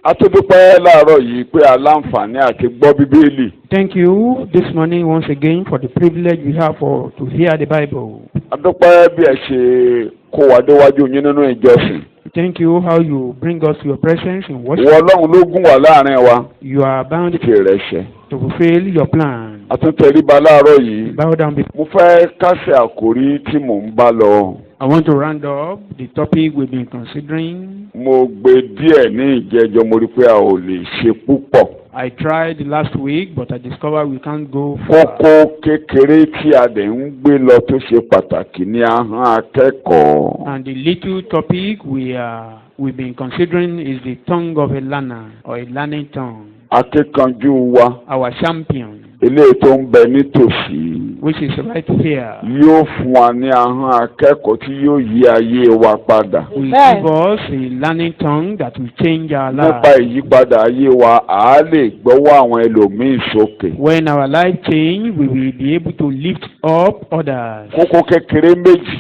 A tó dúpẹ́ láàárọ̀ yìí pé aláǹfààní àti gbọ́ Bíbélì. Thank you this morning once again for the privilege we have to hear the Bible. A dúpẹ́ bí ẹ ṣe kó wa déwájú yín nínú ìjọsìn. Thank you how you bring us to your presence in worship. Ìwọ Ọlọ́run ló gún wa láàrin wa. You are bound Ṣe rẹ̀ ṣẹ. to fulfill your plan. A tún tẹríba láàárọ̀ yìí. Bow down before. Mo fẹ́ kásẹ̀ àkòrí tí mò ń bá lọ. I want to round up the topic we've been considering. Mo gbé díẹ̀ ní ìjẹ́jọ́, mo rí pé a ò lè ṣe púpọ̀. I tried last week, but I discovered we can't go far. Kókó kékeré tí a dẹ̀ ń gbé lọ tó ṣe pàtàkì ní ahọ́n akẹ́kọ̀ọ́. And the little topic we've been considering is the tongue of a learner, or a learning tongue. Akíkanjú wa, Our champion, eléyìí tó ń bẹ nítòsí, which is right here, yóò fún wa ní ahọ́n akẹ́kọ̀ọ́ tí yóò yí ayé wa padà. will give us a learning tongue that will change our Nípa lives. ìyípadà ayé wa, à á lè gbọ́wọ́ àwọn ẹlòmíín sókè. When our life change, we will be able to lift up others. Kókó kékeré méjì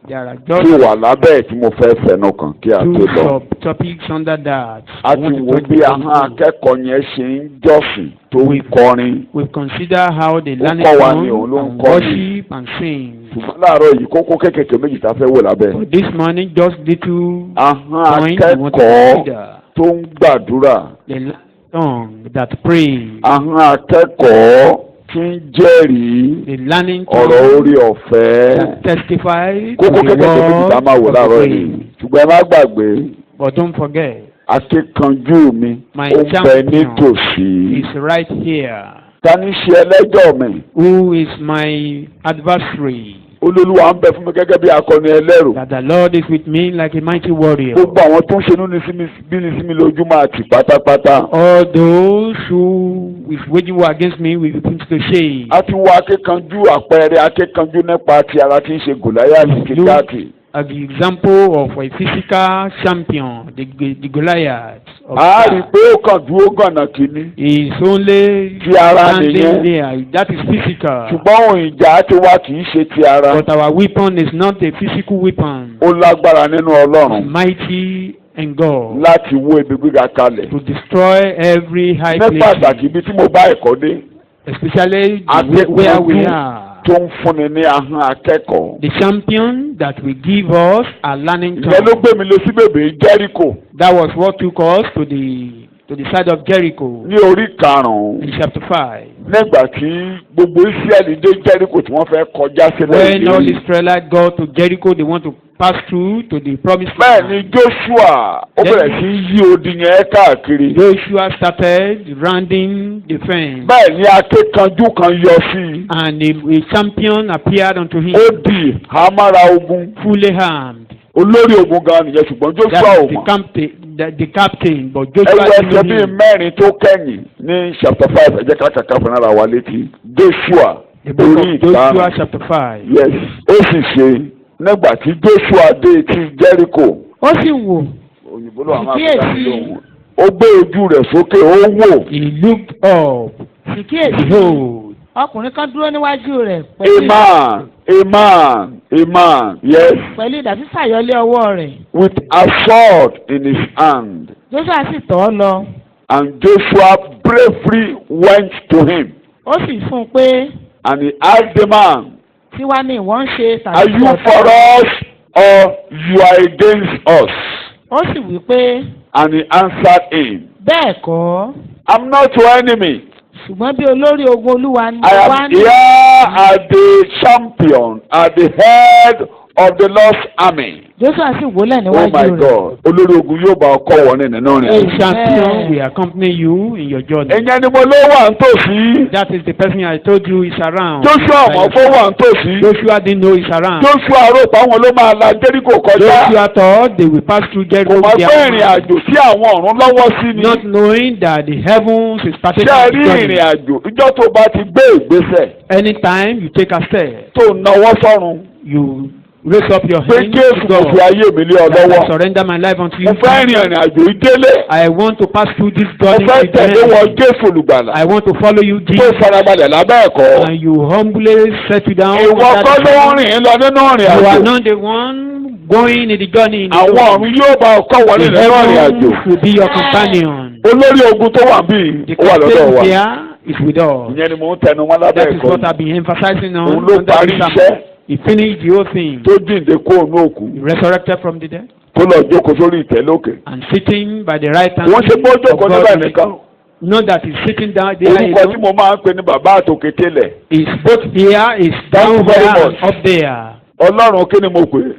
There are tí just wà lábẹ́ ẹ̀ tí mo fẹ́ fẹnu kàn kí a tó two lọ. subtopics under that. A ti wo bí ahọ́n akẹ́kọ̀ọ́ yẹn ṣe ń jọ́sìn tó ń kọrin. We consider how the learning kọ́ wa tongue ní òun ló ń and kọ́ ni. worship and sing. Ṣùgbọ́n láàárọ̀ yìí kókó kékèké méjì tá a fẹ́ wò lábẹ́. But this morning, just little Ahọ́n points we want to akẹ́kọ̀ọ́ consider. tó ń gbàdúrà. The tongue that prays. Ahọ́n akẹ́kọ̀ọ́ tí ń jẹ́rìí The learning ọ̀rọ̀ tongue orí ọ̀fẹ́. that testifies to Kókó the kékèké méjì tá a máa wò word of láàárọ̀ the yìí. praise. Ṣùgbọ́n ẹ má gbàgbé, But don't forget, akíkanjú mi my ó ń bẹ champion nítòsí. is right here. Ta ní ṣe ẹlẹ́jọ́ mi? Who is my adversary? Olúwa ń bẹ fún mi gẹ́gẹ́ bí akọni ẹlẹ́rù. That the Lord is with me like a mighty warrior. Gbogbo àwọn tó ń ṣe bíní sí mi lójú máa tì pátápátá. All those who is waging war against me will be put to shame. A ti wo akíkanjú àpẹẹrẹ akíkanjú nípa ti ara tí ń ṣe Gòláyátì Kíláàtì. As the example of a physical champion, the Goliath. A rí i pé ó kàn dúró gànà kìíní. He is only Ti ara standing nìyẹn. there. That is physical. Ṣùgbọ́n ohun ìjà ti wá kì í ṣe ti ara. But our weapon is not a physical weapon. Ó lágbára nínú Ọlọ́run Mighty in God láti wó ibi gíga kalẹ̀. to destroy every high Ní place, pàtàkì ibi tí mo bá ẹ̀kọ́ dé. especially Akíkanjú where we are. tó ń fúnni ní ahọ́n akẹ́kọ̀ọ́. The champion that will give us a learning Ìyẹn ló tongue. gbé mi lọ sí bèbè Jẹ́ríkò That was what took us to the side of Jericho ní orí karùn-ún. in chapter 5. Nígbà tí gbogbo Ísírẹ́lì dé Jẹ́ríkò tí wọ́n fẹ́ kọjá sílẹ̀ When all ìlérí. Israelites go to Jericho, they want to pass through to the promised Bẹ́ẹ̀ land. ni Joshua ó bẹ̀rẹ̀ sí í yí odi yẹn káàkiri. Joshua started rounding the fence, Bẹ́ẹ̀ ni akíkanjú kan yọ sí i. and a champion appeared unto him, Ó di àmàrà ogun. fully armed. Olórí ogun gan nìyẹn ṣùgbọ́n Joshua ò That's mọ̀. the captain, but Ẹ Joshua wo didn't ẹsẹ̀ know bíi him. mẹ́rin tó kẹ́yìn ní chapter 5 ẹ jẹ́ ká kàkà fún ara wa létí. Joshua The book orí of Joshua ìkarùn. chapter 5. Yes, ó sì ṣe nígbà tí Joshua dé ti Jẹ́ríkò. ó sì wò Òyìnbó ló àwọn Kíyèsí. àgbàdo lóhùn. Ó gbé ojú rẹ̀ sókè ó wò. He looked up. sì kíyèsí Behold, ọkùnrin kan dúró níwájú rẹ̀ pẹ̀lú Amen, yes, pẹ̀lú idà sísàyọlé ọwọ́ rẹ̀. with a sword in his hand. Joshua sì tọ̀ ọ́ lọ And Joshua bravely went to him. ó sì fún un pé And he asked the man, tí wá ní ìwọ ń ṣe are tàbí you for us or you are against us? ó sì wí pé And he answered him, bẹ́ẹ̀ kọ́ I'm not your enemy. ṣùgbọ́n bí olórí ogun Olúwa ni I mo wá am ní. here as the champion, as the head of the Lord's army. Joshua sì wólẹ̀ Oh níwájú my rẹ̀. God. Olórí ogun yóò bá ọkọ wọn nínú a rìn. champion will accompany you in your journey. Ẹ̀yẹn ni mo ló wà nítòsí. That is the person I told you is around. Joshua ọmọ kó wà nítòsí. Joshua didn't know he's around. Joshua rò pé àwọn ló máa la Jẹ́ríkò kọjá. Joshua thought they will pass through Kò Jericho mọ̀ with pé their ìrìn arms, àjò tí àwọn ọ̀run lọ́wọ́ sí ni. not knowing that the heavens is Ṣé ẹ participating rí in the ìrìn journey. àjò ìjọ́ tó bá ti gbé ìgbésẹ̀ Anytime you take a step, tó náwó sọ́run you Raise up your pé hand Jésù to mo fi God. ayé mi lé ọ That I lọ́wọ́. surrender my life unto Mo you. fẹ́ rìn ìrìn àjò ìdélé. I want to pass through this Mo journey fẹ́ with tẹ̀lé wọ them. Jésù olùgbàlà. I want to follow you, Tó Jesus. farabalẹ̀ lábẹ́ ẹ̀kọ́. And you humbly settle down. Ìwọ under kọ́ the ló ń sun. rìn lọ nínú ìrìn You are àjò. not the one going in the journey. In the Àwọn road. ọ̀run yóò bá ọkọ̀ wọlé The nínú ìrìn àjò. heavens will be your companion. Olórí ogun tó wà bíi The ó wà lọ́dọ̀ captain wa. here is with us. Ìyẹn ni mò ń tẹnu wọn lábẹ́ That is ẹ̀kọ́ what yìí. I've been emphasizing on. Òun ló Under parí this iṣẹ́ sermon. He finished the whole thing. tó jíǹde kó òun òkú. He resurrected from the dead Tó lọ jókòó sórí ìtẹ́ lókè. and sitting by the right hand Wọ́n ṣe bó of jókòó nígbà God. nìkan. Not that he's sitting down there Orúkọ tí alone. mo máa ń pè ní bàbá àtòkè télẹ̀. He's both here, he's down Thank you very there and much. up there. Ọlọ́run kí ni mo pè é?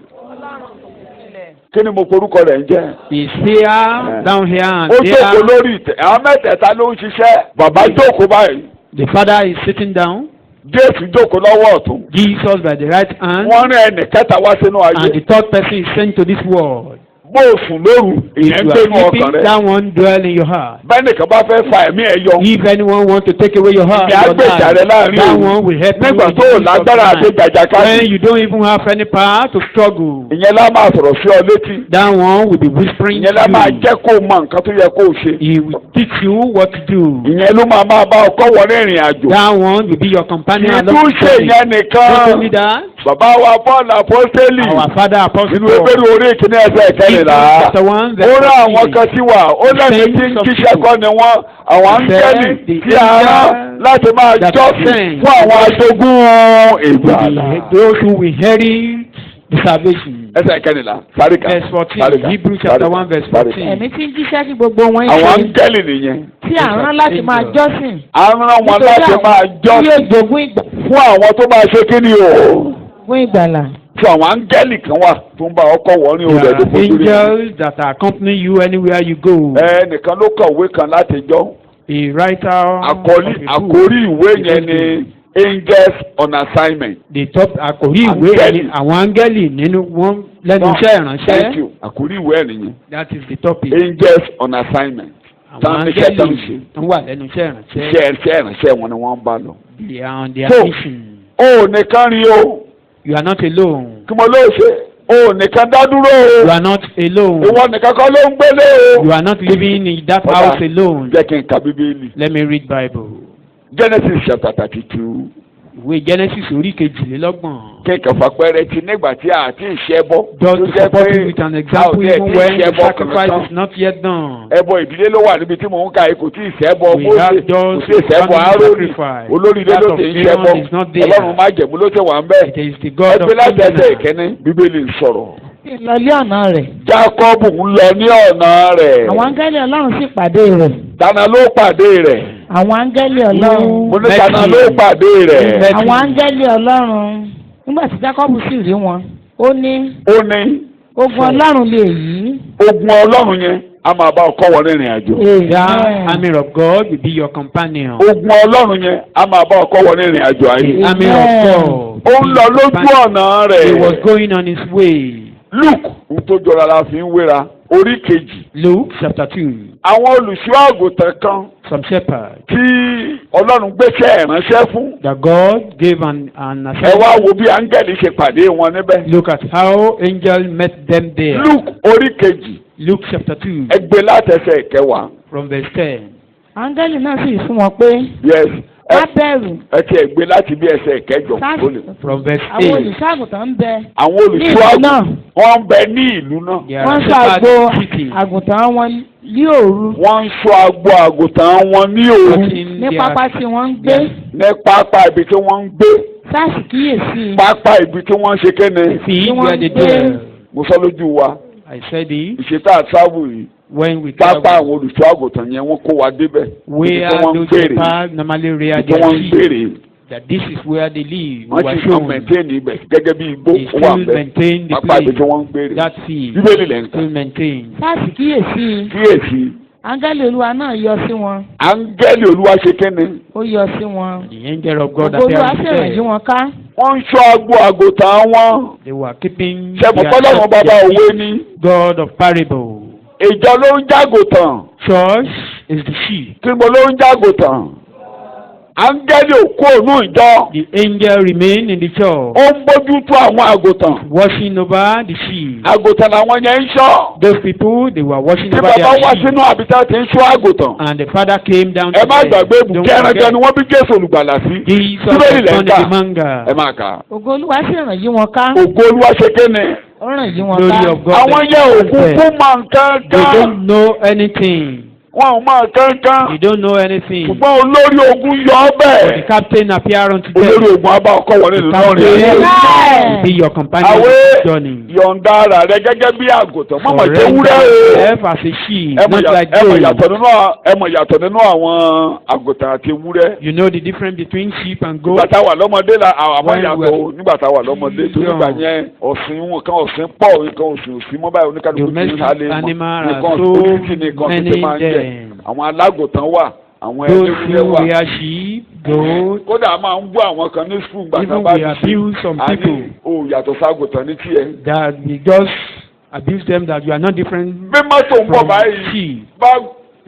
Kí ni mo porúkọ rẹ̀ ń jẹ́? He's here, down here and Ó jókòó there. lórí ìtẹ́. Àwọn mẹ́tẹ̀ẹ̀ta ló ń ṣiṣẹ́. Bàbá jókòó báyìí. The father is sitting down. Jésù jókòó lọ́wọ́ ọ̀tún. Jesus by the right hand. Wọ́n rán ẹnì kẹta wá sínú And ayé. the third person is sent to this world. Bó o sùn lóru, If ìyẹn ń you gbé are inú ọkàn sleeping, rẹ̀. that one dwell in your heart. Bẹ́ẹ̀ni kan bá fẹ́ fa ẹ̀mí ẹ̀ yọ. If anyone wants to take away your heart, Ìyá your gbèjà rẹ̀ life, láàrin that òru. one will help you. Nígbà in tó the o midst of lágbára àti the night. jàjàkadì. When you don't even have any power to struggle, Ìyẹn lá máa sọ̀rọ̀ sí ọ létí. that one will be whispering Ìyẹn lá máa to you. jẹ́ kó o mọ nǹkan tó yẹ kó o ṣe. He will teach you what to do. Ìyẹn ló máa bá ọkọ wọlé ìrìn àjò. That one will be your companion along Ìtú the ṣe journey. ìyẹn Not nìkan. only that, Bàbá wa Pọ́ọ̀lù Àpọ́stélì. our father apostle Nínú Paul, Hébérù orí ìkíní ẹsẹ̀ ìkẹrìnlá. chapter 1 Ó verse rán àwọn 14. kan sí wa. Ó lẹ́nu tí ń kíṣẹ́ kọ́ ni wọ́n. Àwọn áńgẹ́lì tí a rán láti máa jọ́sìn fún àwọn aṣogún ìgbàlà. Those who will inherit the salvation. Ẹsẹ̀ ìkẹrìnlá. Sáríkà. Verse 14. Hebrews chapter 1 verse 14. ẹ̀mí tí ń jíṣẹ́ kí gbogbo wọn Àwọn ṣe áńgẹ́lì nìyẹn. tí à ń rán láti máa jọ́sìn A rán wọn láti máa tí jọ́sìn yóò jogún ìgbà fún àwọn tó máa ṣe kí ni o. fún ìgbàlà. Fún àwọn áńgẹ́lì kan wà tó ń bá ọkọ̀ wọ́n ní There olè tó are fojú rí. angels that accompany you anywhere you go. Ẹnìkan ló kọ̀wé kan láti jọ́. A writer Àkọ́rí of a book. àkórí ìwé yẹn ni Angels on Assignment. The top àkòrí ìwé Áńgẹ́lì. ẹni àwọn áńgẹ́lì nínú wọn lẹ́nu iṣẹ́ Thank ìránṣẹ́. you. Àkórí ìwé ẹ̀ nìyẹn. That is the topic. Angels on Assignment. Àwọn Táwọn oníṣẹ́ tó ń áńgẹ́lì ṣe. tó wà lẹ́nu iṣẹ́ ìránṣẹ́. Iṣẹ́ ìránṣẹ́ wọn ni wọ́n ń bá lọ. They are on their So, mission. O ò nìkan rí o. You are not alone. Kí mo ló ṣe? O ò nìkan dá dúró o. You are not alone. Ìwọ nìkan kọ́ ló ń gbélé o. You are not living in that Ọ̀dà, house alone. Jẹ́ kí n ka Bíbélì. Let me read Bible. Genesis chapter 32. Ìwé Genesis orí kejìlélọ́gbọ̀n. Kéèkàn fapẹ́rẹ́ ti nígbà tí a ti ń ṣẹbọ. Just Tó to jẹ́ support pé you with an a ò example, tiẹ̀ even tí ń when the ṣẹbọ sacrifice kankan. is not yet done. Ẹbọ ìdílé ló wà níbi tí mò ń ka yìí, kò tí ì ṣẹbọ We Mósè, have kò just tí ì ṣẹbọ family Árónì. sacrifice. Olórí ilé That ló of ti ń Aaron ṣẹbọ. is not there. Ọlọ́run má jẹ̀mú ló ti wà ń bẹ̀. It is the God of Ẹgbẹ́ láti ẹsẹ̀ covenant. ìkíní Bíbélì ń sọ̀rọ̀. ìlọlé ọ̀nà rẹ̀. Jákọ́bù ń lọ ní ọ̀nà rẹ̀. àwọn áńgẹ́lì ọlọ́run sì pàdé rẹ̀. Tana ló pàdé rẹ̀. àwọn áńgẹ́lì ọlọ́run. Mo ní tana ló pàdé rẹ̀. Met àwọn áńgẹ́lì ọlọ́run. nígbà tí Jákọ́bù sì rí wọn ó ní Ó ní ogun ọlọ́run lè yí. ogun Ọlọ́run yẹn a máa bá ọkọ wọ rìnrìn àjò. That army of God will be your companion. Ogun Ọlọ́run yẹn a máa bá ọkọ wọ rìnrìn àjò ayé. The army of God. Ó ń lọ lójú ọ̀nà He was rẹ̀. going on his way. Luke ń tó jọra la fi ń wéra orí kejì. Luke chapter 2. Àwọn olùṣọ́ àgùntàn kan Some shepherds tí Ọlọ́run gbéṣẹ́ ìránṣẹ́ fún. that God gave an Ẹ wá assignment. wo bí áńgẹ́lì ṣe pàdé wọn níbẹ̀. Look at how angel met them there. Luke orí kejì Luke chapter 2 ẹgbẹ́ látẹsẹ̀ ìkẹwàá. from verse 10. áńgẹ́lì náà sì fún wọn pé Yes. má bẹ̀rù. Ẹ ti ẹgbẹ́ láti bí ẹsẹ̀ ìkẹjọ. ó lè. From verse àwọn 8. olùṣọ́ àgùntàn ń bẹ Àwọn olùṣọ́ ní ìlú náà. àgùntàn wọ́n ń bẹ ní ìlú náà. There wọ́n are ń ṣọ́ agbo shepherds sitting àgùntàn wọn ní òru Wọ́n ń ṣọ́ agbo àgùntàn wọn ní òru watching ní their- pápá tí wọ́n ń gbé. ní pápá ibi tí wọ́n ń gbé. sáàsì kíyèsí Pápá ibi tí wọ́n ń ṣe kéne. feet wọ́n where they gbé. dwell. Mo sọ lójú wa I said it ìṣètà àtàwù yìí. when we Pápá travel. àwọn olùṣọ́ àgùntàn yẹn wọ́n kó wa débẹ̀. Ibi Where tí wọ́n ń those gbèrè. shepherds normally rear Ibi tí their wọ́n ń sheep. gbèrè. That this is where they live. We Wọ́n were ti kàn shown. mẹ́ntẹ́ẹ̀nì ibẹ̀ gẹ́gẹ́ bí igbó They ó wà still bẹ́ẹ̀. maintain the Pápá ibi tí place. wọ́n ń gbèrè. That field Bíbélì lẹ́ ń kà. still maintained. sáàsì kíyèsí Kíyèsí áńgẹ́lì olúwa náà yọ sí wọn áńgẹ́lì Olúwa ṣe kéne. ó yọ sí wọn. The angel of God gbogbo olúwa appeared sì rìn yí there. wọn ká. Wọ́n ń ṣọ́ agbo àgùntàn wọn. They were keeping Ṣẹ̀mọ̀ their kọ́lọ́run bàbá their òwe sheep. ni. God of parable. Ìjọ ló ń jágùntàn. Church is the sheep. Kí mo ló ń jágùntàn? áńgẹ́lì òkú ònú ìjọ. The angel remained in the church, ó ń bójútó àwọn àgùntàn. watching over the sheep. àgùntàn làwọn yẹn ń ṣọ́. Those people, they were watching tí over bàbá wá their sheep. sínú àbítá tí ń ṣọ́ àgùntàn. And the father came down ẹ to má them. gbàgbé Don't ibùkẹ́ ẹranjẹ ni forget, wọ́n bí Jésù olùgbàlà sí. Jesus Bíbélì was lẹ́ ń born in kà. the manga. ẹ máa kà. ògo Olúwa sì ràn yí wọn ká. ògo Olúwa ṣe kéne. ó ràn yí wọn Glory ká. of God. àwọn yẹn òkú kú máa ń They kánkan. don't know anything. wọn ò máa kánkan. They don't know anything. ṣùgbọ́n olórí ogun yọ ọ́ But the bẹ́ẹ̀. captain appeared unto olórí them. ogun abá ọkọ wọlé The nínú captain ọ̀rẹ́. will be your companion on àwẹ̀ this journey. yọ̀ǹda ara rẹ gẹ́gẹ́ bí àgùntàn. mọ̀mọ́ jẹ́ Surrender wúrẹ́ o. yourself as a sheep, not like ẹ mọ̀ goat. yàtọ̀ nínú àwọn àgùntàn àti ewúrẹ́. You know the difference between sheep and nígbà goat. tá a wà lọ́mọdé la àmọ́ When yàtọ̀ o nígbà tá a wà lọ́mọdé tó nígbà yẹn ọ̀sìn wọn kan ọ̀sìn pọ̀ nǹkan ọ̀sìn òsì mọ́ báyìí oníkàlùkù ti ń Domestic halẹ̀ mọ́ animal are nǹkan so oríṣiríṣi nǹkan tó ti many máa ń jẹ there. àwọn alágùntàn wà àwọn Those ẹlẹ́wúrẹ́ who wà. were sheep, goat, kódà a máa ń bú àwọn kan ní sùkúl gbàgbà even bá we abuse some a ní people o yàtọ̀ ságùntàn ní tiẹ̀. that we just abuse them that you are not different bí mọ́tò ń bọ̀ from báyìí sheep. bá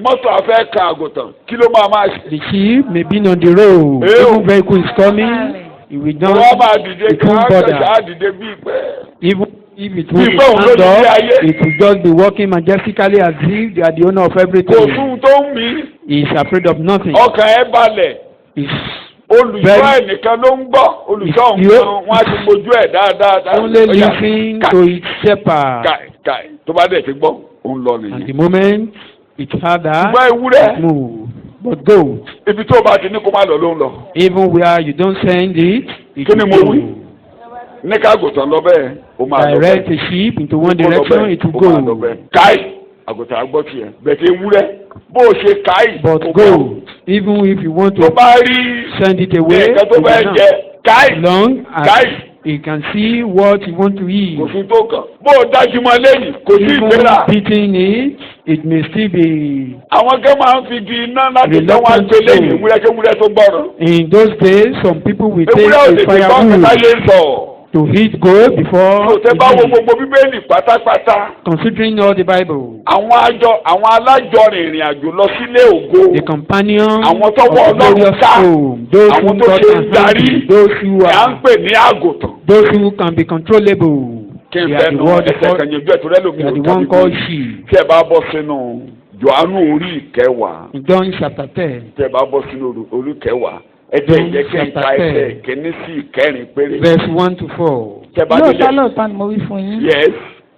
mọ́tò afẹ́ kan àgùntàn kí ló máa ṣe. The sheep may be on the road. Ew. Even vehicle is coming. It will wọ́n not. máa dìde It kan won't á bother. dìde bíi pé. Even if it will Bí bóun ló stand ní ilé up, ayé. it will just be walking majestically as if they are the owner of kò everything. sún tó ń mí He is afraid of nothing. ọkàn ẹ balẹ̀. He's olùṣọ́ Very- ẹnìkan ló ń gbọ́ olùṣọ́ Yo- nǹkan wọn á ti mojú ẹ̀ dáadáa. only listening to its shepherd. káì tó bá dẹ̀ ti gbọ́ òun lọ And nìyẹn. the moment it had that, ṣùgbọ́n ewúrẹ́ it moved. But goat, ibi tó o bá ti ní kó má lọ ló ń lọ. even where you don't send it, it Kí ni mo will wí? go. ní ká àgùntàn lọ bẹ́ẹ̀ ó máa lọ Direct bẹ́ẹ̀. a sheep into one Ó lọ direction, bẹ́ẹ̀, it will ó máa lọ go. bẹ́ẹ̀. káì àgùntàn àgbọ̀ tiẹ̀ bẹ̀tẹ̀ ewúrẹ́ bó o ṣe káì. But ó goat, even if you want tó to bá rí send it away, nǹkan tó it fẹ́ will jẹ not. káì Long as káì he can see what he want to eat. kò sí tó kàn. bó o dájú mọ́ lẹ́yìn kò sí Even ìgbéra. beating it may still be. àwọn kan máa ń fi di iná láti tán wá gbé lẹ́yìn ewúrẹ́ kí ewúrẹ́ tó gbọ́ràn. In those days, some people will take ewúrẹ́ ò a lè fi gbọ́ firewood kẹtàyé sọ. to hit goat before kò tẹ́ bá wo he eat. gbogbo bíbélì pátápátá. Considering all the Bible, àwọn alájọrin ìrìn àjò lọ sílé ògo. the companion Àwọn of tó wọ the Ọlọ́run glorious ká. home, those who Àwọn tó God ṣe can ń darí. handle, those who à ń are, pè ní àgùntàn. those who can be controllable. kí n They are fẹ́ the nu word ẹsẹ̀ kan called, yẹn bí ẹ̀tọ́ rẹ lómi they are the ò one tàbí called bí. sheep. tí ẹ bá bọ́ sínú Jòhánù orí ìkẹwàá. In John chapter 10, tí ẹ bá bọ́ sínú orí ìkẹwàá. ẹ jẹ́ ìjẹ́ kí n ka Chapter ẹsẹ̀ 10. kìíní sí ìkẹrin péré. verse 1 to 4. tẹ bá lóòótọ́ délẹ̀. lóòótọ́ ni mo wí fún yín. yes.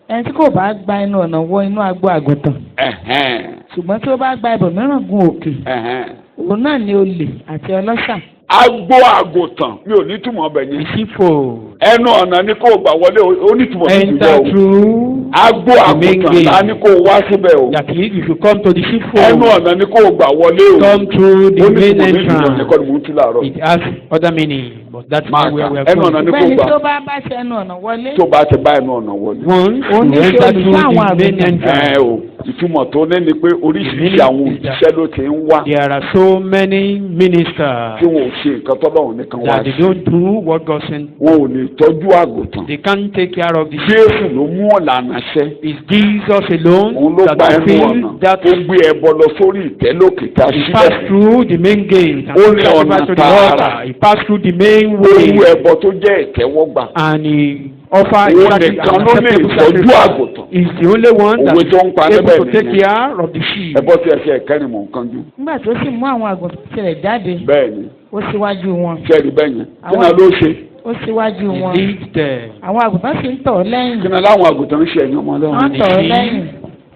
ẹni tí kò bá gba ẹnu ọ̀nà wọ inú agbo àgùntàn ẹ̀hẹ́n, ṣùgbọ́n tí ó bá gba ibòmíràn gun òkè ẹ̀hẹ́n. òun náà ni olè àti ọlọ́ṣà. agbo àgùntàn mi ò ní túmọ̀ ọbẹ̀ The yẹn. sheepfold. ẹnu ọ̀nà ni kò gbà wọlé ó ní túmọ̀ ní Enter ìjẹ́ o. through. agbo àgùntàn la ní kò wá síbẹ̀ o. That is, if you come to the ẹnu sheepfold, ọ̀nà ni kò gbà wọlé o. come through ó the ní main túmọ̀ ní ìjọ ní entrance. kọ́ ni mò ń tú láàárọ̀. It has other meaning, but that's Máa not where kà. we are Ẹnu ọ̀nà going. ni kò bẹ́ẹ̀ni gbà. tó bá bá ṣe ẹnu ọ̀nà wọlé. tó bá ti bá ẹnu ọ̀nà wọlé. One, Ó ní to ṣe enter through olùṣọ́ àwọn the main àgùntàn. entrance. o ìtumọ̀ tó ní ni pé oríṣiríṣi àwọn òṣìṣẹ́ ló ti ń wá There are so many ministers tí wọn ò ṣe nǹkan tọ́lọ́run nìkan wá that they sí. don't do what God sent. wọn ò lè tọ́jú àgùntàn. They can't take care of the sheep. Jésù ló mú ọ̀làna ṣẹ́. It's Jesus alone òun ló that gba ẹnu ọ̀nà fulfills that. ó gbé ẹbọ lọ sórí ìtẹ́ lókè tá a He sílẹ̀. passed through the main gate and Ó took ní the ọ̀nà sacrifice to the tààrà. altar. He passed through the main ó wú way ẹbọ tó jẹ́ ìtẹ́wọ́gbà. and he offered Òun an nìkan ló lè acceptable tọ́jú sacrifice. àgùntàn. He's the only one that Òwe tó ń pa is able níbẹ̀ to take nìyẹn. care of the sheep. ẹbọ tí ẹsẹ̀ ìkẹrin mọ̀ nǹkan jù. nígbà tó sì mú àwọn àgùntàn tirẹ̀ jáde bẹ́ẹ̀ ni ó síwájú wọn. sẹ́ẹ̀rì bẹ́ẹ̀ yẹn. kí Àwọn- náà ló ṣe. ó síwájú He wọn. leads them. àwọn àgùntàn sì ń tọ̀ ọ́ lẹ́yìn. kí náà láwọn àgùntàn ń ṣe ẹ̀yìn ọmọ wọ́n ọlọ́run. tọ̀ ọ́ lẹ́yìn.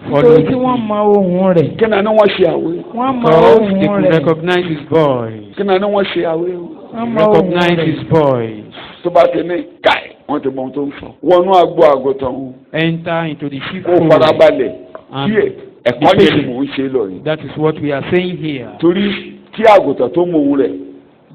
nítorí tí wọ́n mọ ohùn rẹ̀. kí náà ni wọ́n ṣe àwé. wọ́n mọ Because they ohùn could rẹ̀. recognize his voice. kí náà ni wọ́n ṣe àwé. wọ́n mọ ohùn Recognize rẹ̀. his voice. tó bá ti ní káì wọ́n ti mọ ohun tó ń sọ. wọnú agbo àgùntàn wọn. Enter into the kó sheepfold. farabalẹ̀ And díẹ̀ ẹ̀kọ́ yẹn ni mò ń ṣe lọ yìí. that is what we are saying here. torí tí àgùntàn tó mọ ohun rẹ̀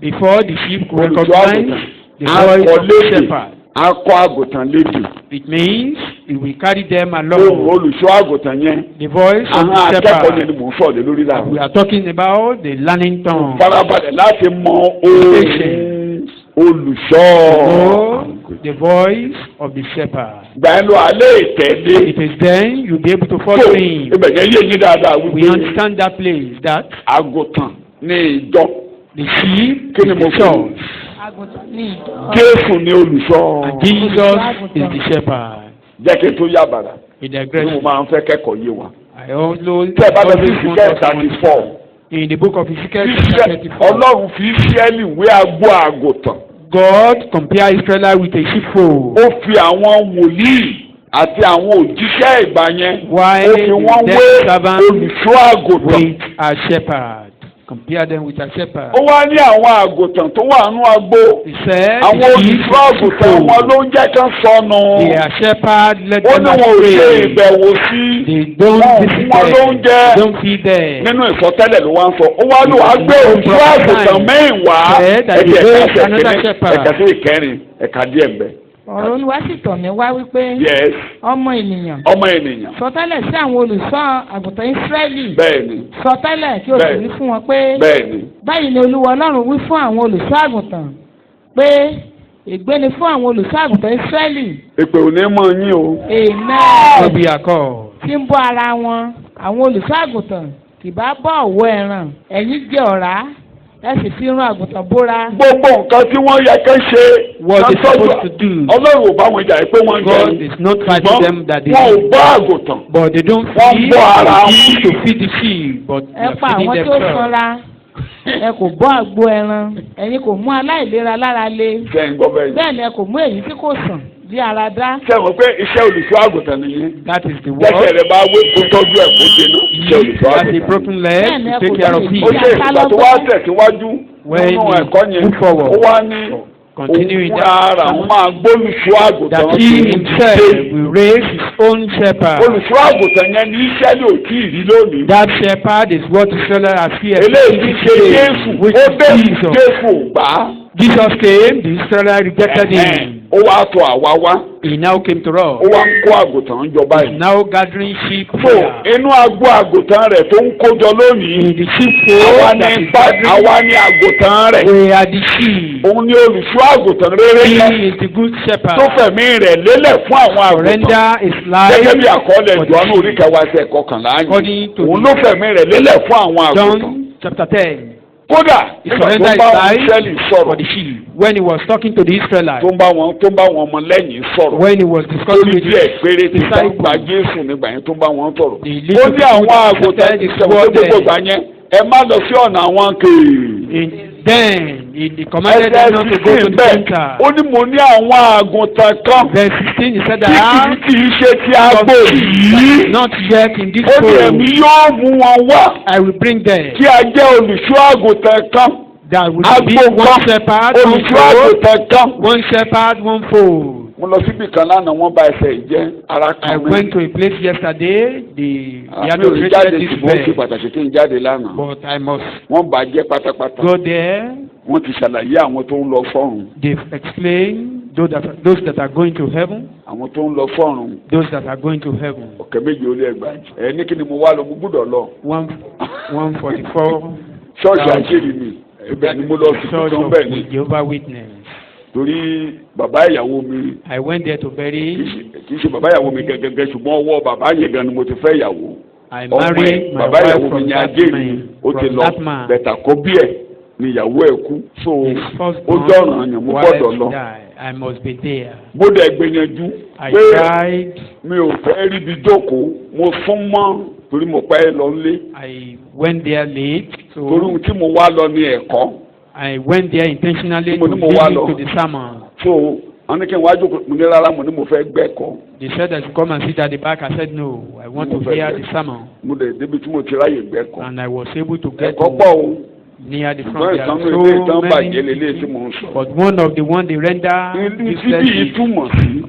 Before the sheep could olùṣọ́ recognize àgùntàn the akọ voice of the lédè shepherd, akọ àgùntàn lédè it means he will carry them ohun along. olùṣọ́ àgùntàn yẹn The voice of àwọn the akẹ́kọ̀ọ́ yẹn ni shepherd. mò ń sọ̀rọ̀ lé lórí We láàrú. are talking about the learning tongue. farabalẹ̀ láti mọ ohun olùṣọ́ Know the voice of the shepherd. gbà ẹ́ lọ alẹ́ ìtẹ́lé It is then you'll be able to tó follow him. ibẹ̀ yẹn yé yín dáadáa We wípé understand that place that àgùntàn ní ìjọ The sheep Kí ni is mo the fẹ́? church, àgùntàn ní ìjọ. Jésù ni olùṣọ́. and Jesus is the shepherd. Jẹ́ kí n tó yá bàrà. In Ní mo digression, máa ń fẹ́ kẹ́kọ̀ọ́ yé wa. I also Tẹ́ ẹ bá lọ sí always want Ezekiel us to 34. understand. In the book of Ezekiel chapter 34, Ọlọ́run fi Ísírẹ́lì wé agbo àgùntàn. God compared Israel with a sheepfold. Ó fi àwọn wòlíì àti àwọn òjíṣẹ́ ìgbà yẹn. While Ó fi wọ́n the wé servant olùṣọ́ àgùntàn. with a shepherd. Compare them with a shepherd. Ó wá ní àwọn àgùntàn tó wà nínú agbo. He said, Àwọn the olùṣọ́ àgùntàn wọn ló ń jẹ́ kán sọnù. they are shepherd, let Ó them ní wọn ò ṣe astray. ìbẹ̀wò sí. They don't Wọn ò visit fún wọn them, lóúnjẹ. don't feed them. Nínú ìsọtẹ́lẹ̀ ló wá ń sọ. Ó wá lò wá gbé olùṣọ́ àgùntàn mẹ́wàá. Said that Ẹ̀jẹ̀ he ẹ̀ka raised another shepherd. ẹ̀ka sí ìkẹrin ẹ̀ka díẹ̀ ń bẹ. ọ̀rọ̀ Olúwa sì tọ̀ mí wá wípé Yes, ọmọ ènìyàn ọmọ ènìyàn. sọtẹ́lẹ̀ sí àwọn olùṣọ́ àgùntàn Ísírẹ́lì Bẹ́ẹ̀ni, sọtẹ́lẹ̀ kí o sì Bẹ́ẹ̀ni. wí fún wọn pé bẹ́ẹ̀ni. báyìí ni Olúwa Ọlọ́run wí fún àwọn olùṣọ́ àgùntàn pé ègbé ni fún àwọn olùṣọ́ àgùntàn Ísírẹ́lì Èpè ò ní mọ yín o. Will amen be a call. tí ń bọ́ ara wọn àwọn olùṣọ́ àgùntàn kì bá bọ́ ọ̀wọ́ ẹran ẹ̀yin jẹ ọ̀rá ẹ sì fi irun àgùntàn bóra. Gbogbo nǹkan tí wọ́n yẹ kán ṣe. What they kán tọ́jú- supposed to do. Ọlọ́run ò bá wọn jà pé wọ́n God jẹun. is not fighting them that they Wọn ò do. gbọ́ àgùntàn. But they don't Wọ́n feed bọ́ ara the wọn. sheep to feed the sheep, but they ẹ are pa feeding àwọn tó themselves. sanra ẹ kò bọ́ àgbo ẹran ẹ̀yin kò mú aláìlera lára le Sẹ́yìn gbọ́ bẹ́ẹ̀. bẹ́ẹ̀ ni ẹ kò mú èyí tí kò sàn bí ara dá. Sẹ́wọ̀n pé iṣẹ́ olùṣọ́ àgùntàn nìyẹn. That is the Jẹ́sẹ̀ word. rẹ̀ bá wé kó tọ́jú ẹ̀ kó jẹ náà. Iṣẹ́ You olùṣọ́ has a àgùntàn. broken leg Bẹ́ẹ̀ni, to ẹ take kò care of lè it. Ó ṣe ìgbà tó wá tẹ̀síwájú When nínú he ẹ̀kọ́ yẹn. move forward. Ó wá ní Continue in òun fúnra ara that. òun máa gbólùṣọ́ àgùntàn. That he himself will raise his own shepherd. Olùṣọ́ àgùntàn yẹn ní Ísírẹ́lì ò tí ì rí lónìí. That shepherd is what Israel has feared. Eléyìí ti ṣe Jésù. Which Ó is bẹ̀rù Jesus. Jésù ò gbà á. Jesus came, the Israelites rejected him. Ó wá tọ̀ àwa wá. He now came to Ó us. wá ń kó àgùntàn jọ báyìí. Now gathering sheep So here. inú agbo àgùntàn rẹ̀ tó ń kójọ lónìí. In the Àwa sheepfold that ni is àwa gathering, ni àgùntàn rẹ̀. we are the sheep. Òun ni olùṣọ́ àgùntàn rere yẹn. He is the good Tó shepherd. fẹ̀mí rẹ̀ lélẹ̀ fún àwọn àgùntàn. Surrender his Gẹ́gẹ́ bí life àkọọ́lẹ̀ for the Jòhánù sheep. oríkẹwàá ẹsẹ̀ kọkànlá According yìí. to Òun ló fẹ̀mí rẹ̀ lélẹ̀ fún àwọn àgùntàn. John chapter 10. Kódà He nígbà tó surrendered ń bá his wọn life Ísírẹ́lì for sọ̀rọ̀. the sheep. When he was talking to the Israelites. Tó ń bá wọn ọmọ lẹ́yìn sọ̀rọ̀. When he was discussing Lórí with díẹ̀ his péré tí wọ́n disciples. gba Jésù nígbà yẹn tó ń bá wọn sọ̀rọ̀. The Ó little ní àwọn people àgùntàn accepted his ìṣẹ̀wọ̀n word gbogbo then. gbà yẹn. Ẹ má lọ sí ọ̀nà àwọn kèé. Then he commanded them not to go to the center. Ó ní mo ní àwọn àgùntàn kan Verse 16, he said tí that kì í ṣe ti agbo yìí. not yet in this Ó ní èmi fold, yóò mú wọn wá I will bring them. kí a jẹ́ olùṣọ́ àgùntàn kan. That will be Agbo one kan shepherd, one olùṣọ́ fold. àgùntàn kan. One shepherd, one fold. Mo lọ síbi kan lánàá wọ́n bá ẹsẹ̀ ìjẹ́ ara I kan mi. went to a place yesterday. The Àmì other ò jáde treated this ṣùgbọ́n ó ṣe bed, pàtàkì kí n jáde lánàá. but I must Wọ́n bàjẹ́ pátápátá. go there. Wọ́n ti ṣàlàyé àwọn tó ń lọ fọ́run. They've explained those that are going to heaven, Àwọn tó ń lọ fọ́run. those that are going to heaven. Ọ̀kẹ́ méje ó lé ẹgbàájì. Ẹ ní kí ni mo wá lọ mo gbúdọ̀ lọ. 144. Ṣọ́ọ̀ṣì àṣírí mi. Ibẹ̀ ni mo lọ sí Church tuntun of bẹ́ẹ̀ ni. Jehovah Witness. Torí bàbá ìyàwó mi I went there to bury. kì í ṣe bàbá ìyàwó mi gẹ́gẹ́ ṣùgbọ́n ọwọ́ bàbá yẹn gan ni mo ti fẹ́ ìyàwó. I Ọmọ ẹ̀ married my bàbá wife ìyàwó mi from ní that ajé mi man. ó ti From lọ that man. bẹ̀tà kó bí ẹ̀ ni ìyàwó ẹ̀ kú. So His ó firstborn jọ̀ràn yẹn mo gbọ́dọ̀ wife lọ. died. I must be there. Mo dẹ̀ gbìyànjú I pé tried. mi ò fẹ́ ríbi jókòó mo sún mọ́ torí mo pẹ́ lọ nílé. I went there late. Torí So ohun tí mo wá lọ ní ẹ̀kọ́. I went there intentionally Mo to ní mo wá listen lọ. to the sermon. So wọ́n ní kí n wá jókòó mo ní rárá mo ní mo fẹ́ gbẹ́kọ̀ọ́. They said I should come and sit at the back. I said no. I want to hear the sermon. Mo dẹ̀ débi tí mo ti ráyè gbẹ́kọ̀ọ́. And I was able to get Ẹ̀kọ́ to pọ̀ o. near the Ṣùgbọ́n front. There ìtàn are ilé ìtàn so bàjẹ́ many. lélẹ̀ tí mò ń sọ. But one of the one they render Ibi tí bí useless. túmọ̀ sí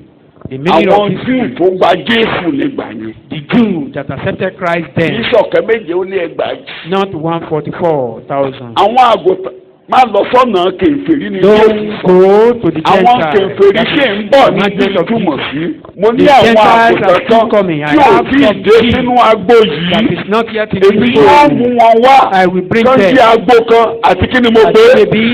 The meaning of àwọn this Júù tó gba Jésù nígbà yẹn. the Jew that accepted Christ Kì í then, ṣọ̀kẹ́ méje ó lé ẹgbàájì. not 144,000. Àwọn àgùntàn máa lọ sọ́nà kèfèrí ní Jésù. Don't go to the Àwọn Gentiles. kèfèrí That ṣì is ń bọ̀ ní commandment Jésù of túmọ̀ Jesus. sí. Mo ní The àwọn Gentiles are àgùntàn still kan coming. I tí ò have tí ì some dé sheep sínú agbo that yìí. is not yet in Èmi the yóò fold. mú wọn wá. I will bring Kan them. sí agbo kan àti kí ni mo As gbé. may be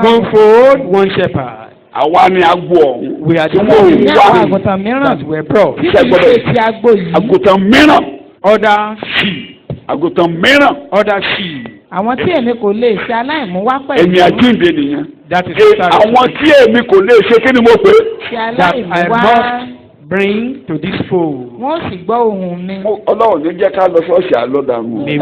one fold, one shepherd. Àwa ni agbo ọ̀hún. We are the Tí wọ́n ní ń àwọn wá àgùntàn mìíràn that were brought. tí kì í ṣe ti agbo yìí àgùntàn mìíràn. Other sheep, Àgùntàn mìíràn other sheep àwọn tí èmi kò lè ṣe aláìmú wá pẹ̀lú. ẹ̀mí àjíǹde nìyẹn. That is àwọn tí èmi kò lè ṣe kí ni mo pè é. ṣe that aláìmú I wá. must bring to this fold. wọ́n sì gbọ́ ohùn mi. Ọlọ́run ní jẹ́ ká lọ ṣọ́ọ̀ṣì àlọ́dàrú. May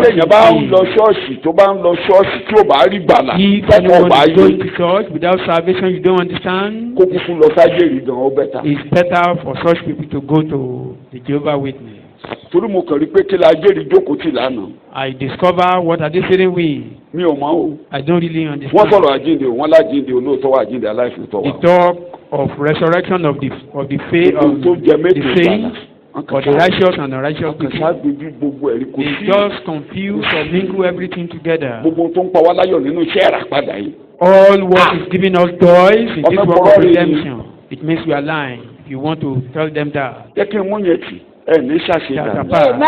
téèyàn bá ń lọ ṣọ́ọ̀ṣì tó bá ń lọ ṣọ́ọ̀ṣì tí ò bá rí gbàlà If tọkọ anyone bá is yé going to church without salvation, you don't understand. kó kúkú lọ sájèrè gan ọ bẹ́ta. It's better for such people to go to the Jehovah's Witness. torí mo kàn rí pé kí la jèrè jókòó tì lánàá I discover what are they saying with. mi ò mọ̀ o. I don't really wọ́n understand. sọ̀rọ̀ àjíǹde o wọ́n lájíǹde olóòótọ́ wà àjíǹde aláìsòótọ́ The wà. talk of resurrection of the faith of tó jẹ méjì the saints, or the righteous and the righteous kàn people. ṣáàgbéjú gbogbo ẹ̀rí kò They sí just confuse or mingle everything together. gbogbo tó ń pa wá láyọ̀ nínú iṣẹ́ ìràpadà yìí. All what is giving us joys in this Ọ̀fẹ́ work fọwọ́ of rí i. redemption. It means we are lying. If you want to tell them that. jẹ́ kí n mú yẹn tì ẹ̀ ní ṣàṣeyàn. Jatapa.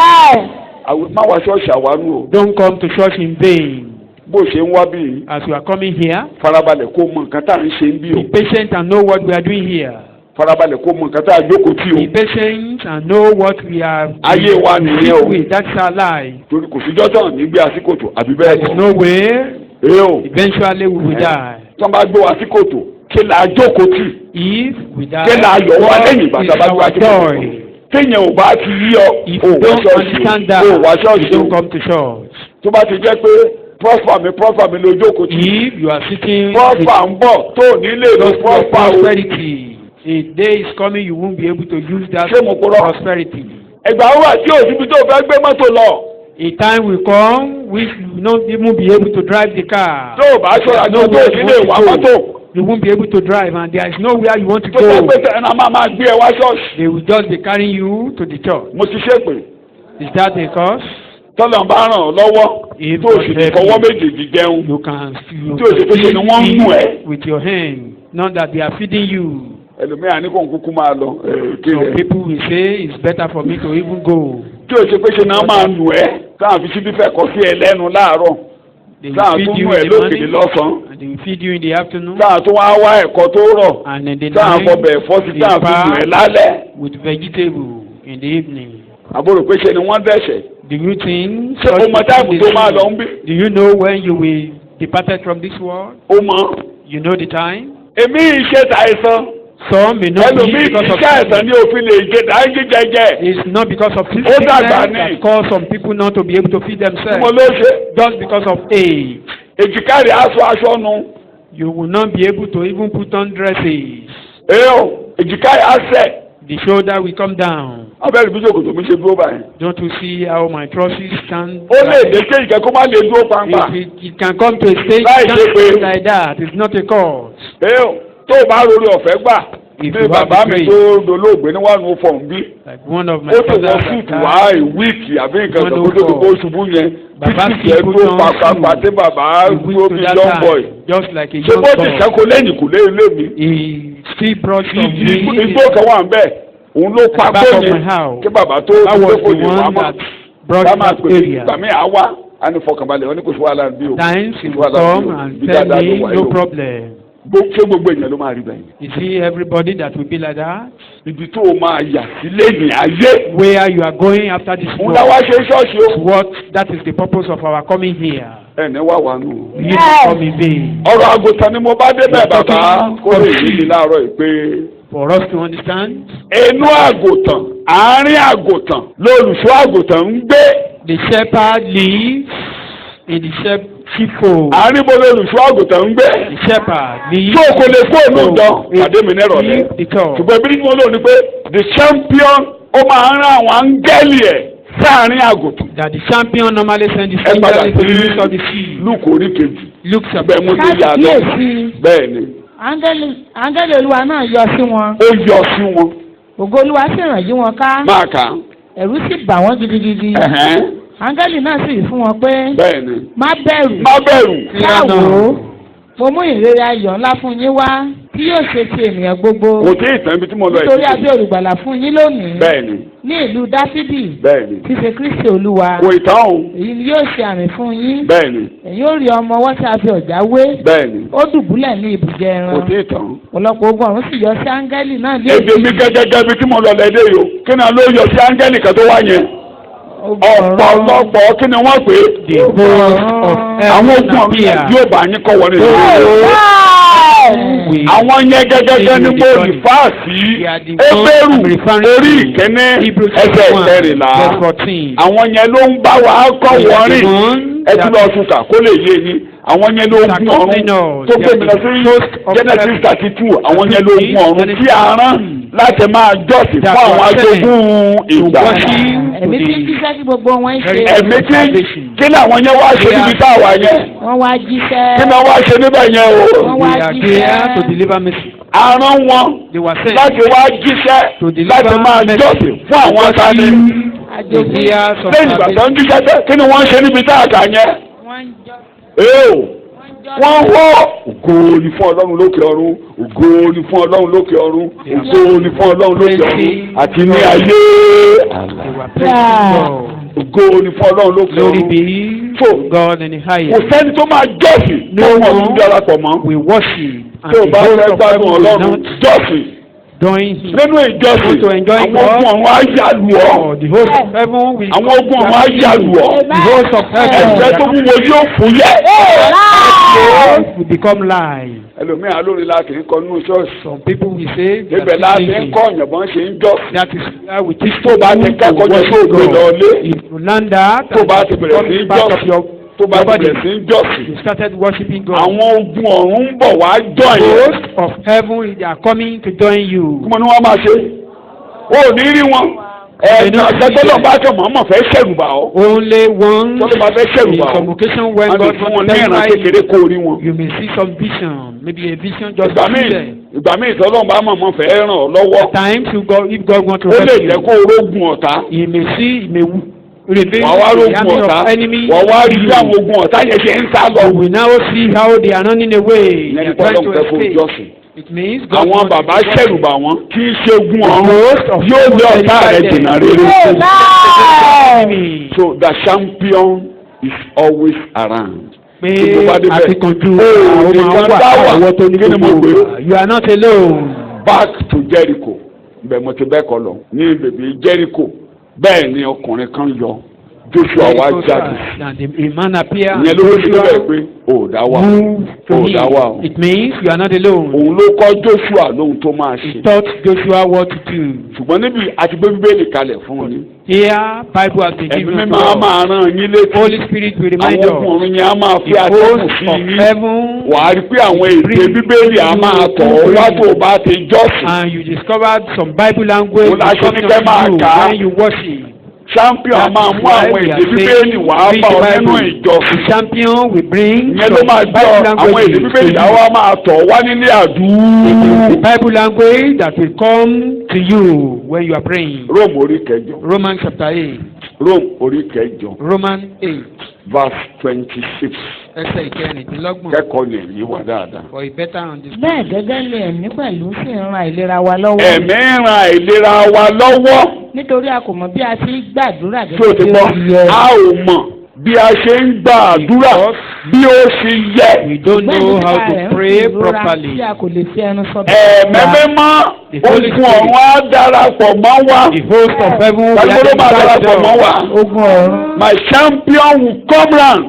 má wá ṣọ́ọ̀ṣì àwárú o. Don't come to church in vain. bó o ṣe ń wá bí As you are coming here, farabalẹ̀ kó mọ nǹkan tá à ń ṣe ń bí o. be patient and know what we are doing here. farabalẹ̀ kó mọ nǹkan tá à jókòó tì Be o. patient and know what we are Ayé wa nìyẹn o. with. That's our life. torí kò síjọ́ tán nígbé àsìkòtò àbí bẹ́ẹ̀ There is kọ́. no way. ee o Eventually we will die. tí wọ́n bá gbé wa síkòtò kí là á jókòó tì If we die, kí là á yọ̀ wá lẹ́yìn ìgbà what tá a bá is gbé wa our síkòtò. joy? téèyàn ò bá ti yí ọ If o you wá don't ṣọ́ọ̀ṣì understand o that, wá you ṣọ́ọ̀ṣì o. don't come to church. tó bá ti jẹ́ pé prosper mi ló jókòó tì. If you are sitting with prosper ń bọ̀ tó ò ní lè lo just for prosper o. prosperity, a day is coming you won't be able to use that Ṣé mo kúrò? prosperity. ẹgbà wà tí òsibí tó fẹ́ gbé mọ́tò lọ. A time will come which you will not even be able to drive the car. tó o bá ṣọ́ra ní ojú òsì lè wá mọ́tò. You won't be able to drive, and there is nowhere you want to tó fẹ́ go. pé ẹ̀nà máa gbé ẹ wá ṣọ́ọ̀ṣì. They will just be carrying you to the church. mo ti ṣépè Is that a cause? tọ́lọ̀ bá ràn ọ́ lọ́wọ́ If tó o sì God fọwọ́ help méjèèjì jẹun. you can Tí o ṣe pé ṣe ni wọ́n ń mú ẹ. eat with your hand, not that they are feeding you. ẹlòmíràn ní kò ń kúkú máa lọ kí Some rẹ̀. people will say it's better for me to even go. tí o ṣe pé ṣe náà máa nù ẹ́ táwọn fi síbí fẹ́ kọ́ sí ẹ lẹ́nu láàárọ̀ They will táwọn feed tún you nù ẹ in the lókèlè morning, lọ́sàn-án and they will feed you in the afternoon, táwọn tún wá wá ẹ̀kọ́ tó rọ̀ and in the táwọn night fọbẹ̀ ẹ̀fọ́ sí they táwọn fi nù ẹ lálẹ́. fast with vegetable in the evening. àbúrò pé ṣe ni wọ́n dẹ̀ṣẹ̀. Do you think? ṣé o mọ táìmù tó máa lọ ń bí? Do you know when you will departed from this world? o mọ. You know the time. èmi ìṣe tàìsàn. Some may not be ẹlòmíì because of iṣẹ́ àìsàn ní òfin lè jẹ dáńgí jẹjẹ. It's not because of Ó sickness dàgbà ní. that cause some people not to be able to feed mo themselves. ló ṣe. Just because of age, èjìkárí aṣọ nu. you will not be able to even put on dresses. èjìkárí aṣẹ. The shoulder will come down. abẹ́rẹ́ bí jòkòtò mi ṣe dúró báyìí. Don't you see how my trousers stand? ó lè dé kéjì kẹ́ kó má lè dúró pàǹpà. It can come to a stage Láì ṣe pé- just like that. It's not a cause. tó o bá rori ọ̀fẹ́ gbà. If bí you have bàbá the mi grace. tó dolóògbé ní wàánu fọ̀n bí. Like one of my ó ti fathers wọ súùtù wá ìwíìkì àbí nǹkan kan tó ti kó ṣubú yẹn. Bàbá títí kì í kẹ́ put tó on pàpàpà shoe. tí bàbá He tó went to bí that young boy. time, just like a ṣé young bó ti boy. sẹ́kọ̀ọ́ lẹ́yìn kò lé ilé mi. He still brought some igbó kan wà ń bẹ̀ òun ló pa At the back of gbóyè my house. kí bàbá tó That was kò the lè wá one mọ́. that brought bá máa that pè é area. gbàmí àwa á ní fọkànbalẹ̀ wọn ní kò sí wàhálà bí o. Times he Kò sí will wàhálà bí come o. and Bí tell dáadáa ló me wà no yìí o. problem. Ṣé gbogbo èèyàn ló máa rí bẹ́ẹ̀? You see everybody that will be like that. Ibi tó o máa yà sílé ní ayé. Where you are going after this Òun náà wá world. ṣe ṣọ́ọ̀ṣì o. What that is the purpose of our coming here. Ẹni wá wà nù. You yes. Come in vain. Ọ̀rọ̀ àgùntàn ni mo bá débẹ̀ bàbá kó lè yí mi láàárọ̀ yìí pé. For us to understand. Inú àgùntàn, àárín àgùntàn, lolùṣọ́ àgùntàn ń gbé. The shepherd lives in the sheepfold. Àárín bo lolùṣọ́ àgùntàn ń gbé. The shepherd lives. Tó o kò lè kó òun dán, pàdé mi nírọ̀ lẹ́. Ṣùgbọ́n ibi tí mo lò ní pé the champion ó máa ń rán àwọn áńgẹ́lì ẹ̀ sáàárín àgùntàn. That the champion normally send his Ẹ padà angels to the sí midst of the sea. Lúùkù orí kejì. Luke Bẹ́ẹ̀ mo ti yà lọ. Kábíyèsí. Bẹ́ẹ̀ ni. Áńgẹ́lì Olúwa náà yọ sí wọn. Ó yọ sí wọn. Ògo Olúwa sì ràn yí wọn ká. Máa kà á. Ẹ̀rù sì bà wọ́n gidigidi. Áńgẹ́lì náà sì wí fún wọn pé. Bẹ́ẹ̀ ni. Má bẹ̀rù. Má bẹ̀rù. Káwò. Mo mú ìrere ayọ̀ ńlá fún yín wá tí yóò ṣe ti ènìyàn gbogbo. Kò tí ì tán ibi tí mo lọ Nítorí a bí olùgbàlà fún yín lónìí. Bẹ́ẹ̀ ni. Ní ìlú Dáfídì. Bẹ́ẹ̀ ni. Tí ṣe Kristi Olúwa. Kò ì tán o. Èyí ni yóò ṣe àmì fún yín. Bẹ́ẹ̀ ni. Ẹ̀yin ó rí ọmọ ọwọ́ tí a fi ọ̀já wé. Bẹ́ẹ̀ ni. Ó dùbúlẹ̀ ní ibùjẹ ẹran. Kò tí ì tán. Ọ̀pọ̀lọpọ̀ ogun ọ̀run sì yọ sí áńgẹ́lì náà lé. Èdè mi gẹ́gẹ́ bí tí mo lọ lẹ́dẹ̀ yìí o. Kí ni ló yọ sí áńgẹ́lì kan tó wá yẹn? ọ̀pọ̀lọpọ̀ kí ni wọ́n pè é. The host of àwọn heaven ogun ọ̀run yẹn appear. yóò bá yín kọ́ wọlé lórí. àwọn yẹn gẹ́gẹ́ ní mo rí fáàsì Hébérù orí ìkíní ẹsẹ̀ ìkẹrìnlá. àwọn yẹn ló ń bá wa kọ́ wọ́rìn ẹtú lọ sùkà kó lè yé yín. àwọn yẹn ló ń gún ọ̀run tó gbé mi lọ sí Genesis 32. àwọn yẹn ló ń gún ọ̀run tí a rán láti máa jọ́sìn fún àwọn ajogún ìgbà. ẹ̀mí tí ń jíṣẹ́ kí gbogbo wọn ṣe. ẹ̀mí tí kí ni àwọn yẹn wá ṣe níbi tá a wà yẹn. wọ́n wá jíṣẹ́. kí ni wọ́n wá ṣe níbẹ̀ yẹn o. wọ́n wá jíṣẹ́. a rán wọn láti wá jíṣẹ́ láti máa jọ́sìn fún àwọn asálẹ̀. lẹ́yìn ìgbà tó ń jíṣẹ́ tẹ́ kí ni wọ́n ṣe níbi tá a kà yẹn. wọ́n wọ́ ògo ni fún Ọlọ́run lókè ọ̀run, ògo ni fún Ọlọ́run lókè ọ̀run, ògo ni fún Ọlọ́run lókè ọ̀run àti ní ayé. ògo ni fún Ọlọ́run lókè ọ̀run. kò sẹ́ni tó máa jọ́sìn tó wọ́n ń darapọ̀ mọ́. tó o bá fẹ́ gbádùn Ọlọ́run jọ́sìn. nínú ìjọsìn àwọn ogun ọ̀run á yà lù ọ́. àwọn ogun ọ̀run á yà lù ọ́. ẹ̀jẹ̀ tó wúwo yóò fúyẹ́. ẹlòmíràn lórí la kì í kọ nínú ṣọ́ọ̀ṣì. Some people will say ibẹ̀ la ti ń kọ́ ọ̀yànbọ̀n ṣe ń jọ́. that is where we teach tó bá ti kẹ́kọ̀ọ́ jẹ́ tó gbé lọ lé. tó bá ti bẹ̀rẹ̀ sí í jọ́sìn. tó bá ti bẹ̀rẹ̀ sí í jọ́sìn. you started worshiping God. àwọn ogun ọ̀run ń bọ̀ wá join yẹn. host of heaven they are coming to join you. kí mo ní wọ́n máa ṣe. o ò ní rí wọn. Tọ́lọ́ bá tọ̀ mọ́mọ́ fẹ́ ṣẹ̀rù bá ọ. Only one. Tọ́lọ́ bá fẹ́ ṣẹ̀rù bá ọ. In some occasion when God fún wọn ní ìran kékeré kó rí wọn. You may see some vision, maybe a vision just ìgbà míì tọ́lọ́ bá mọ̀mọ́ fẹ́ ràn ọ́ lọ́wọ́. At times if God want to help you. Ó lè jẹ́ kó orógun ọ̀tá. He may see, he may reveal the army of enemy. Wọ́n wá rí bí àwọn ogun ọ̀tá yẹn ṣe ń sá lọ. We now see how they are running away. They are trying to escape. It means àwọn bàbá ṣẹ̀rùbà wọn kì í ṣe ogun ọ̀run yóò lé ọ̀tá rẹ̀ jìnnà rere. So the champion is always around. Pé àfikànjú àwọn àwọn tó ní gbogbo you are not alone. Back to Jericho bẹ́ẹ̀ mo ti bẹ́ẹ̀ kọ́ lọ ní bèbí Jericho bẹ́ẹ̀ ni ọkùnrin kan yọ Joshua wá jáde. ìyẹn ló ń bí bẹ́ẹ̀ pé ó dá wà. It means you are not alone. òun ló kọ́ Joshua lóhun tó máa ṣe. He taught Joshua what to do. ṣùgbọ́n níbi àti gbé Bíbélì kalẹ̀ fún un ni. Here Bible has been given to us. ẹ̀mí máa rán yín létí. Holy Spirit will remind us. àwọn ọkùnrin yẹn á máa fi àtẹ̀kùn sí yín. wà á rí pé àwọn èdè Bíbélì á máa tọ̀ ọ́ wá tó o bá ti jọ́sìn. And you discovered some Bible language when you worship. Champion máa mú àwọn èdè Bíbélì wá bá ọ nínú ìjọsìn. Champion will bring some Bible language. àwọn èdè Bíbélì yà wá máa tọ̀ wá nílé àdúrà. The Bible language that will come to you when you are praying. Rome orí kẹjọ. Romans chapter 8. Rome orí kẹjọ. Romans 8. verse 26. ẹsẹ̀ ìkẹrìndínlọ́gbọ̀n. kẹ́kọ̀ọ́ lè yí wa dáadáa. for a better understanding. bẹ́ẹ̀ gẹ́gẹ́ lé ẹ̀mí pẹ̀lú sì ń ran ìlera wa lọ́wọ́. ẹ̀mí ń ran ìlera wa lọ́wọ́. nítorí a kò mọ̀ bí a ti gbàdúrà gẹ́gẹ́ bí ó yẹ. a ò mọ̀ bí a ṣe ń gbàdúrà bí ó ṣe yẹ. we don't know how to pray properly. ẹ̀mẹ́mẹ́mọ́ ogun ọ̀run á darapọ̀ mọ́ wa. the host of heaven will darapọ̀ mọ́ wa. ogun ọ̀run. my champion will come round.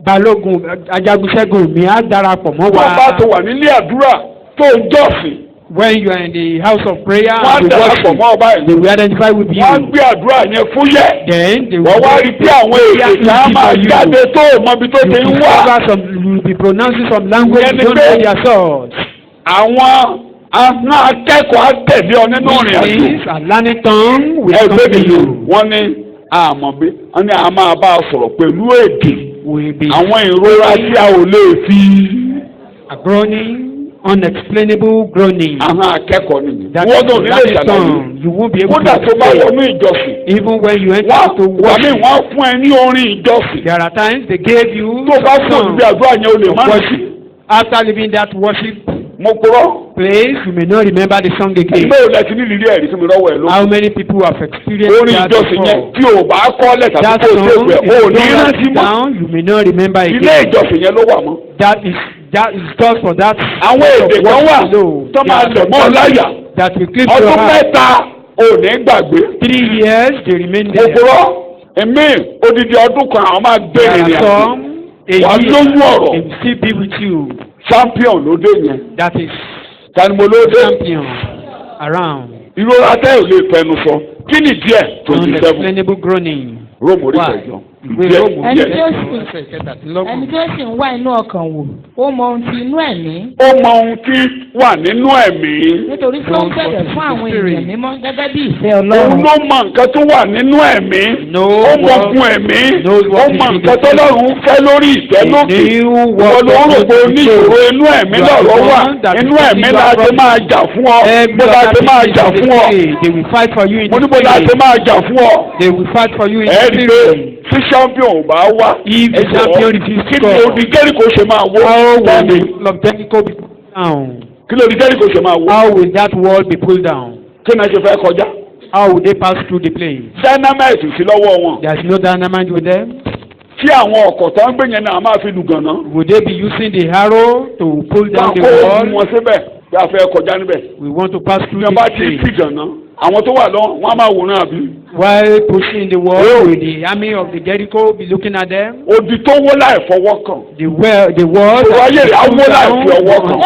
balógun ajagunṣẹ́gun mi á darapọ̀ mọ́ wa. bàbá tó wà nílé àdúrà tó ń jọ́sìn. when you are in the house of prayer and you worship, they will identify with you. wọ́n gbé àdúrà yẹn fúyẹ́. then they will. wọ́n wá rí bí àwọn èdè kan máa jáde tó mọbi tó ti ń wá. you will be pronouncing some language you don't know their source. àwọn akẹ́kọ̀ọ́ àtẹ̀lé ọ nínú ìrìn àjò. means a learning tongue will come to you. wọ́n ní àmọ́ bí wọ́n ní a máa bá a sọ̀rọ̀ pẹ̀lú èdè. àwọn ìrora tí a ò lè fi. a groaning. Unexplainable groaning. Àwọn akẹ́kọ̀ọ́ nìyí. Wọ́n tó nílé ìṣàlàyé. You won't be able to say. Kódà tó bá wọnú ìjọsìn. Even when you enter to worship. Wọ́n fún ẹ ní orin ìjọsìn. There are times they gave you. Tó bá fún òbí àdúrà yẹn o lè má sí. After leaving that worship. Mo kúrọ́. Place you may not remember the song again. Ẹgbẹ́ òun láti ní ìrírí ẹ̀rí fún mi lọ́wọ́ ẹ̀ ló. How many people have experienced orin ìjọsìn yẹn tí o bá kọ́ lẹ́tà tó tó ṣe pé o ní rántí mọ́. You may not remember again. Ilé ìjọsìn yẹn ló wà mọ́. That is just for that. Àwọn èdè kan wà tó máa lẹ̀ mọ́ láyà. That will keep your heart. ọdún mẹ́ta ò ní gbàgbé. 3 years they remain there. Òpùrọ́ èmi odidi ọdún kan àwọn máa gbé There ìrìn are àjò. some Wà a lóyún ọ̀rọ̀. year they will still be with you. Champion ló dé yẹn. That is Tani mo ló dé. champion around. Ìrora tẹ́ ò lè fẹnu sọ. Kí ni díẹ̀? 27. Unexplainable groaning. Róòmù orí Why? kẹjọ. Ìwé Díẹ̀ Róòmù ẹni díẹ̀. tí ó ẹni tí ó sì ń wá inú ọkàn wò ó mọ ohun tí inú ẹ̀mí Ó mọ ohun tí wà nínú ẹ̀mí. nítorí tí ó ń bẹ̀rẹ̀ fún àwọn èèyàn mímọ́ gẹ́gẹ́ bí ìfẹ́ Òun Ọlọ́run. ló mọ nǹkan tó wà nínú ẹ̀mí. Ó mọ fún ẹ̀mí. Ó mọ nǹkan tó lọ́rùn fẹ́ lórí ìtẹ́ lókè. Ìwọ ló ń rò pé oníṣòro inú ẹ̀mí lọ́rọ̀ wà. Inú ẹ̀mí la ti máa jà fún ọ. Bó la ti máa jà fún ọ. They will fight for you in Mo ní the bó la ti spirit. máa jà fún ọ. They will fight for you in the Ẹ̀ẹ́dì pé spirit. tí champion ò bá wá. If the champion refuses Kí to ni score, odi Jẹ́ríkò ṣe máa wó? how will Tẹ́lẹ̀. the wall of Jericho be pulled down? Kí ni odi Jẹ́ríkò ṣe máa wó? How will that wall be pulled down? Kí ni a ṣe fẹ́ kọjá? How will they pass through the place? Dynamite sí lọ́wọ́ wọn. There is no dynamite with them. Tí àwọn ọkọ̀ tó ń gbé yẹn náà máa fi lù gànà. Would they be using the arrow to pull down Wọ́n the kó oògùn wall? wọn síbẹ̀ bí a fẹ́ kọjá níbẹ̀. We want to pass through Tí wọ́n bá the ti place. sí gànà, àwọn tó wà lọ́wọ́ wọ́n á máa wòran àbí. While pushing the wall, Oh. will the army of the Jericho be looking at them? Odi tó wó láì fọwọ́ kàn. The wall Òwò ayé rẹ̀ á wó láì fi ọwọ́ kàn.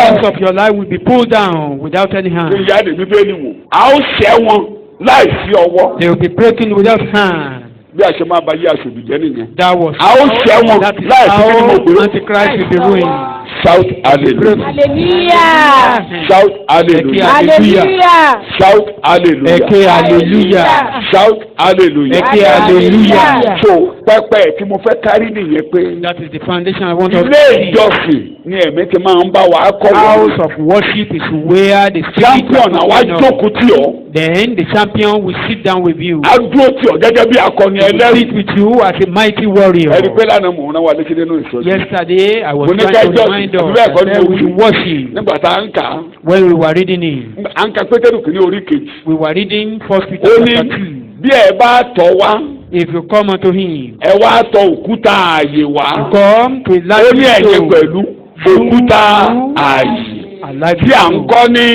parts of your life will be pulled down without any hand. Ní ìyá rẹ̀ bíbélì wò. A ó ṣẹ́ wọn láì sí ọwọ́. They will be breaking without hand. Bí a ṣe máa ba yé aṣòbí jẹ́ nìyẹn. That was A ó ṣẹ́ wọn that is láì sí kí ni mo how pè é. Antichrist will be ruined. Shout hallelujah. hallelujah Shout hallelujah. hallelujah Shout hallelujah. Eke hallelujah. Shout hallelujah. Eke hallelujah. So pẹpẹ tí mo fẹ́ kárí nìyẹn pé That is the foundation I want us to ilé see. ìjọsìn ni ẹ̀mí ti máa ń bá wa kọ́ House wọn. of worship is where the spirit Champion of àwa God. jókòó tì ọ́. Then the champion will sit down with you. A dúró tì ọ́ gẹ́gẹ́ bí akọni Sit ẹlẹ́rìí. with you as a mighty warrior. Ẹni pé lánàá mò ń rán wa létí nínú ìsọjí. Yesterday I was Mo ní ká trying to jọ́sìn, remind us ìbílẹ̀ ẹ̀kọ́ ni that mo we wí. should worship Nígbà tá à ń kà á, when we were reading it. à ń ka Pétérù kìíní orí kejì. We were reading 1 Ó Peter ní chapter 2. bí ẹ bá tọ̀ wá, If you come unto him, ẹ wá tọ̀ òkúta ààyè wá. come to a Ó ní ẹ̀yin life pẹ̀lú òkúta ààyè. Tí à ń kọ́ ní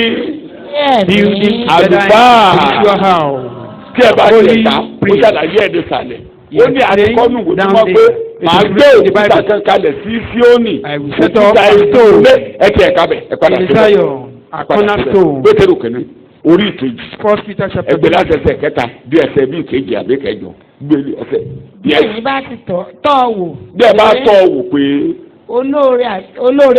building Àlùfáà. together in spiritual house. tí ẹ bá Holy tiẹ̀ ta ó priest. ṣàlàyé ẹ̀ désàlẹ̀. Yes, Ó ní àtikọ́nù wò tó down mọ̀ there. pé It màá is gbé written in the òkúta Bible. kan kalẹ̀ sí Síónì. I will set up Òkúta a ètò stone. ilé ẹ̀kí ẹ̀ka bẹ̀ ẹ̀ padà In síbẹ̀. Zion, a Ẹ padà síbẹ̀. cornerstone. Pétérù kìíní orí ìkejì. 1 Peter chapter Ẹgbẹ́ 2. láti ẹsẹ̀ kẹta bí ẹsẹ̀ bí ìkejì àbí kẹjọ gbélé ẹsẹ̀. Yes. ẹ̀yin bá ti tọ́ ọ wò Bí ẹ bá tọ́ ọ wò pé olóore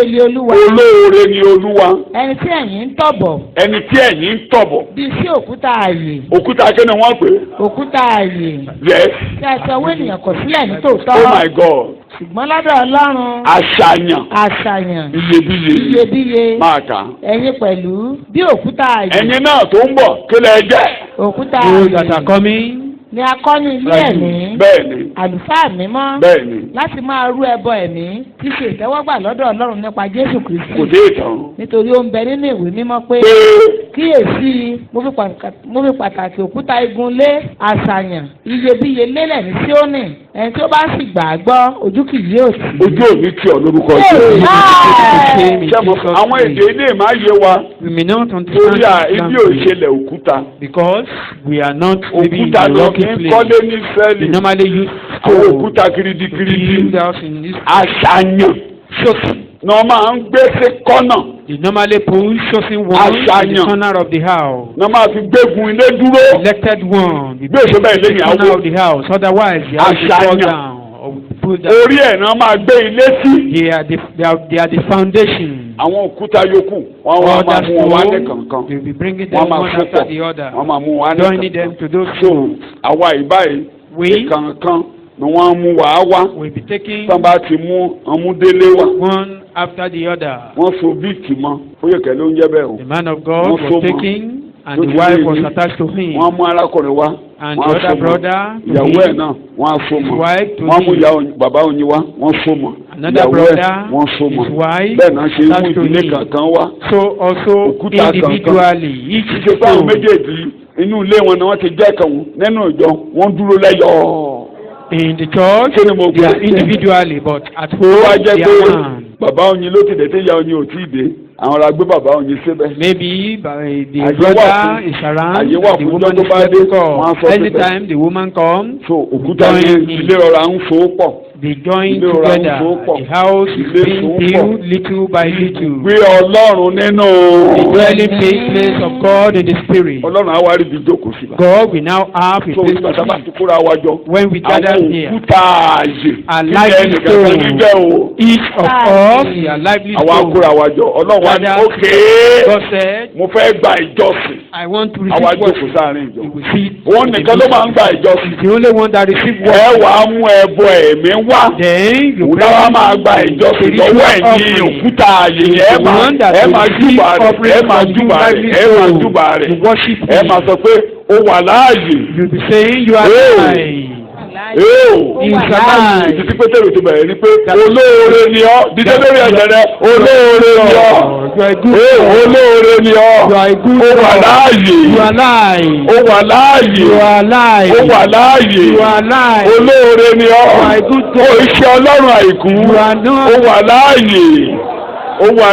ni Olúwa olóore ni Olúwa ẹni tí ẹ̀yin ń tọ̀bọ̀ ẹni tí ẹ̀yin ń tọ̀bọ̀. bíi sí òkúta ààyè Òkúta kí ni wọ́n pè é? òkúta ààyè Yes. tí a ti ọwọ́ ènìyàn kọ̀ sílẹ̀ ní tòótọ́ Oh my God. ṣùgbọ́n lọ́dọ̀ Ọlọ́run Àṣàyàn àṣàyàn iyebíye iyebíye máa kà á. ẹ̀yin pẹ̀lú bí òkúta ààyè Ẹ̀yin náà tó ń bọ̀ kí lẹ jẹ́. òkúta Those that ààyè are coming, ni a kọ́ ní ilé ẹ̀mí Bẹ́ẹ̀ni àlùfáà mímọ́ bẹ́ẹ̀ni láti máa rú ẹbọ ẹ̀mí tí ṣe ìtẹ́wọ́gbà lọ́dọ̀ Ọlọ́run nípa Jésù kò Kristi dé ìtàn. nítorí ó ń bẹ nínú ìwé mímọ́ pé Pé kíyèsí mo fi pàtàkì òkúta igun lé àṣàyàn iyebíye lélẹ̀ ní Síónì ẹni tí ó bá sì gbà á gbọ́ ojú kì yóò tì í. ojú òní tí ọ lórúkọ Hey! Jésù. Ṣé mo àwọn èdè ilé máa yé wa we may not torí understand à this ibi ò language ṣẹlẹ̀ òkúta. because we are not maybe in Òkúta a ló rocky fi ń place. kọ́lé ní We Ísírẹ́lì. normally use Àwọn stone òkúta to gidigidi. build house in this Àṣàyàn chosen. náà máa ń gbé sí kọ́nà. They normally put chosen one in the Àṣàyàn. corner of the house. Náà máa fi gbégun ilé dúró. Elected one. Bí èso bẹ́ẹ̀ lé The corner ìyàwó. of the house. Otherwise, the house will fall Àṣàyàn. down or will pull down. Orí ẹ̀ náà máa gbé ilé sí. They are the foundation. Àwọn òkúta yòókù wọ́n wá máa Others mú wọn wá ní too, kankan. they will be bringing Wọ́n them máa one fún after pọ̀. the other. Wọ́n máa mú wọn wá ní Joining them kankan. to those So two. àwa ìbáyìí We kankan ni wọ́n mú wàá wá. will be taking Tán bá ti mú ọmúdélé wá. one after the other. Wọ́n so bíìkì mọ́. Fóyèkẹ́ ló ń jẹ́ bẹ́ẹ̀ o. The man of God Wọ́n so was mọ́. taken and the Lójú wife méjì. was attached to him. Wọ́n mú arákùnrin wá. And Wọ́n the á so other mọ́. brother to Ìyàwó ẹ̀ him. náà wọ́n á so His mọ́. wife to Wọ́n mú him. bàbá oyin wá. Wọ́n so mọ́. Another Ìyàwó ẹ̀ brother, wọ́n so mọ́. his wife, Bẹ́ẹ̀ náà ṣe ń mú attached to ìdílé him. kankan wá. So also Òkúta kankan. individually, each Ṣé fáwọn stone méjèèjì inú ilé wọn ni wọ́n ti jẹ́ kan nínú ìjọ wọ́n dúró lẹ́yọ̀. in the church, Kí ni mo they are gbé? individually, but at Ó wá home jẹ́ they pé are one. bàbá oyin ló ti dé tí ìyá oyin ò tí ì dé. àwọn la gbé bàbá òun yìí síbẹ̀. Maybe the brother is around, the woman is ready to call. Anytime the woman comes, so òkúta ní ilé ọ̀rá ń so pọ̀. they join together. The house is being built little by little. Gbé Ọlọ́run nínú. The dwelling place of God in the spirit. Ọlọ́run á wá rí ibi jókòó sí. God will now have a place to sleep. When we gather here, àwọn òkúta ààyè. a lively stone. Each of us is a lively stone. Àwa kóra wa jọ. Ọlọ́run wá ní òkè. God said, mo fẹ́ gba ìjọsìn. I want to receive worship. Àwa jókòó sáárín ìjọ. Òun nìkan ló máa ń gba ìjọsìn. The only one that receive worship. Ẹ wàá mú ẹbọ ẹ̀mí wá. Then you pray. Òun máa gba ìjọsìn lọ́wọ́ ẹ̀yìn òkúta ààyè. Ẹ máa júbà rẹ̀. Ẹ máa júbà rẹ̀. Ẹ máa júbà rẹ̀. Ẹ máa sọ pé ó wà láàyè. You be saying you are alive. Títí Pétérù ti bẹ̀rẹ̀ ni pé olóore ni ọ́. Dídé lórí ẹ̀jẹ̀ rẹ̀ olóore ni ọ́. Olóore ni ọ́. Ó wà láàyè. Ó wà láàyè. Ó wà láàyè. Olóore ni ọ́. Ó iṣẹ́ Ọlọ́run àìkú. Ó wà láàyè. Ó wà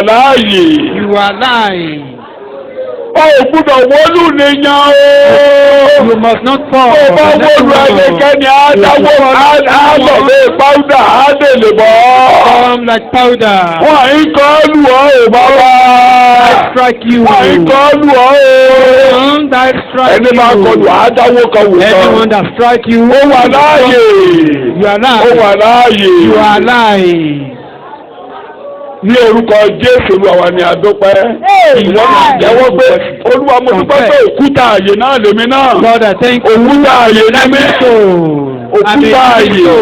láàyè. Ó gbúdọ̀ wọlú nìyàn o. You must not fall. Ó bá wọlú ẹnikẹ́ni àlọ́ bíi pàwùdà àdèlè bọ́. Come like powder. Wọ́n ń kọ́ lù ọ́ o bàbá. I strike you. Wọ́n ń kọ́ lù ọ́ o. Ẹni máa kọlù àádáwó kan wò kan. Anyone that strike you. Ó wà láàyè. You are alive. Ó wà láàyè. You are alive. Ní orúkọ Jésù Olúwa ni a dúpẹ́. Ìwọ́n náà jẹ́wọ́ pé Olúwa mo dúpẹ́ pé òkúta ààyè náà lèmi náà. Òkúta ààyè ni mí. Òkúta ààyè.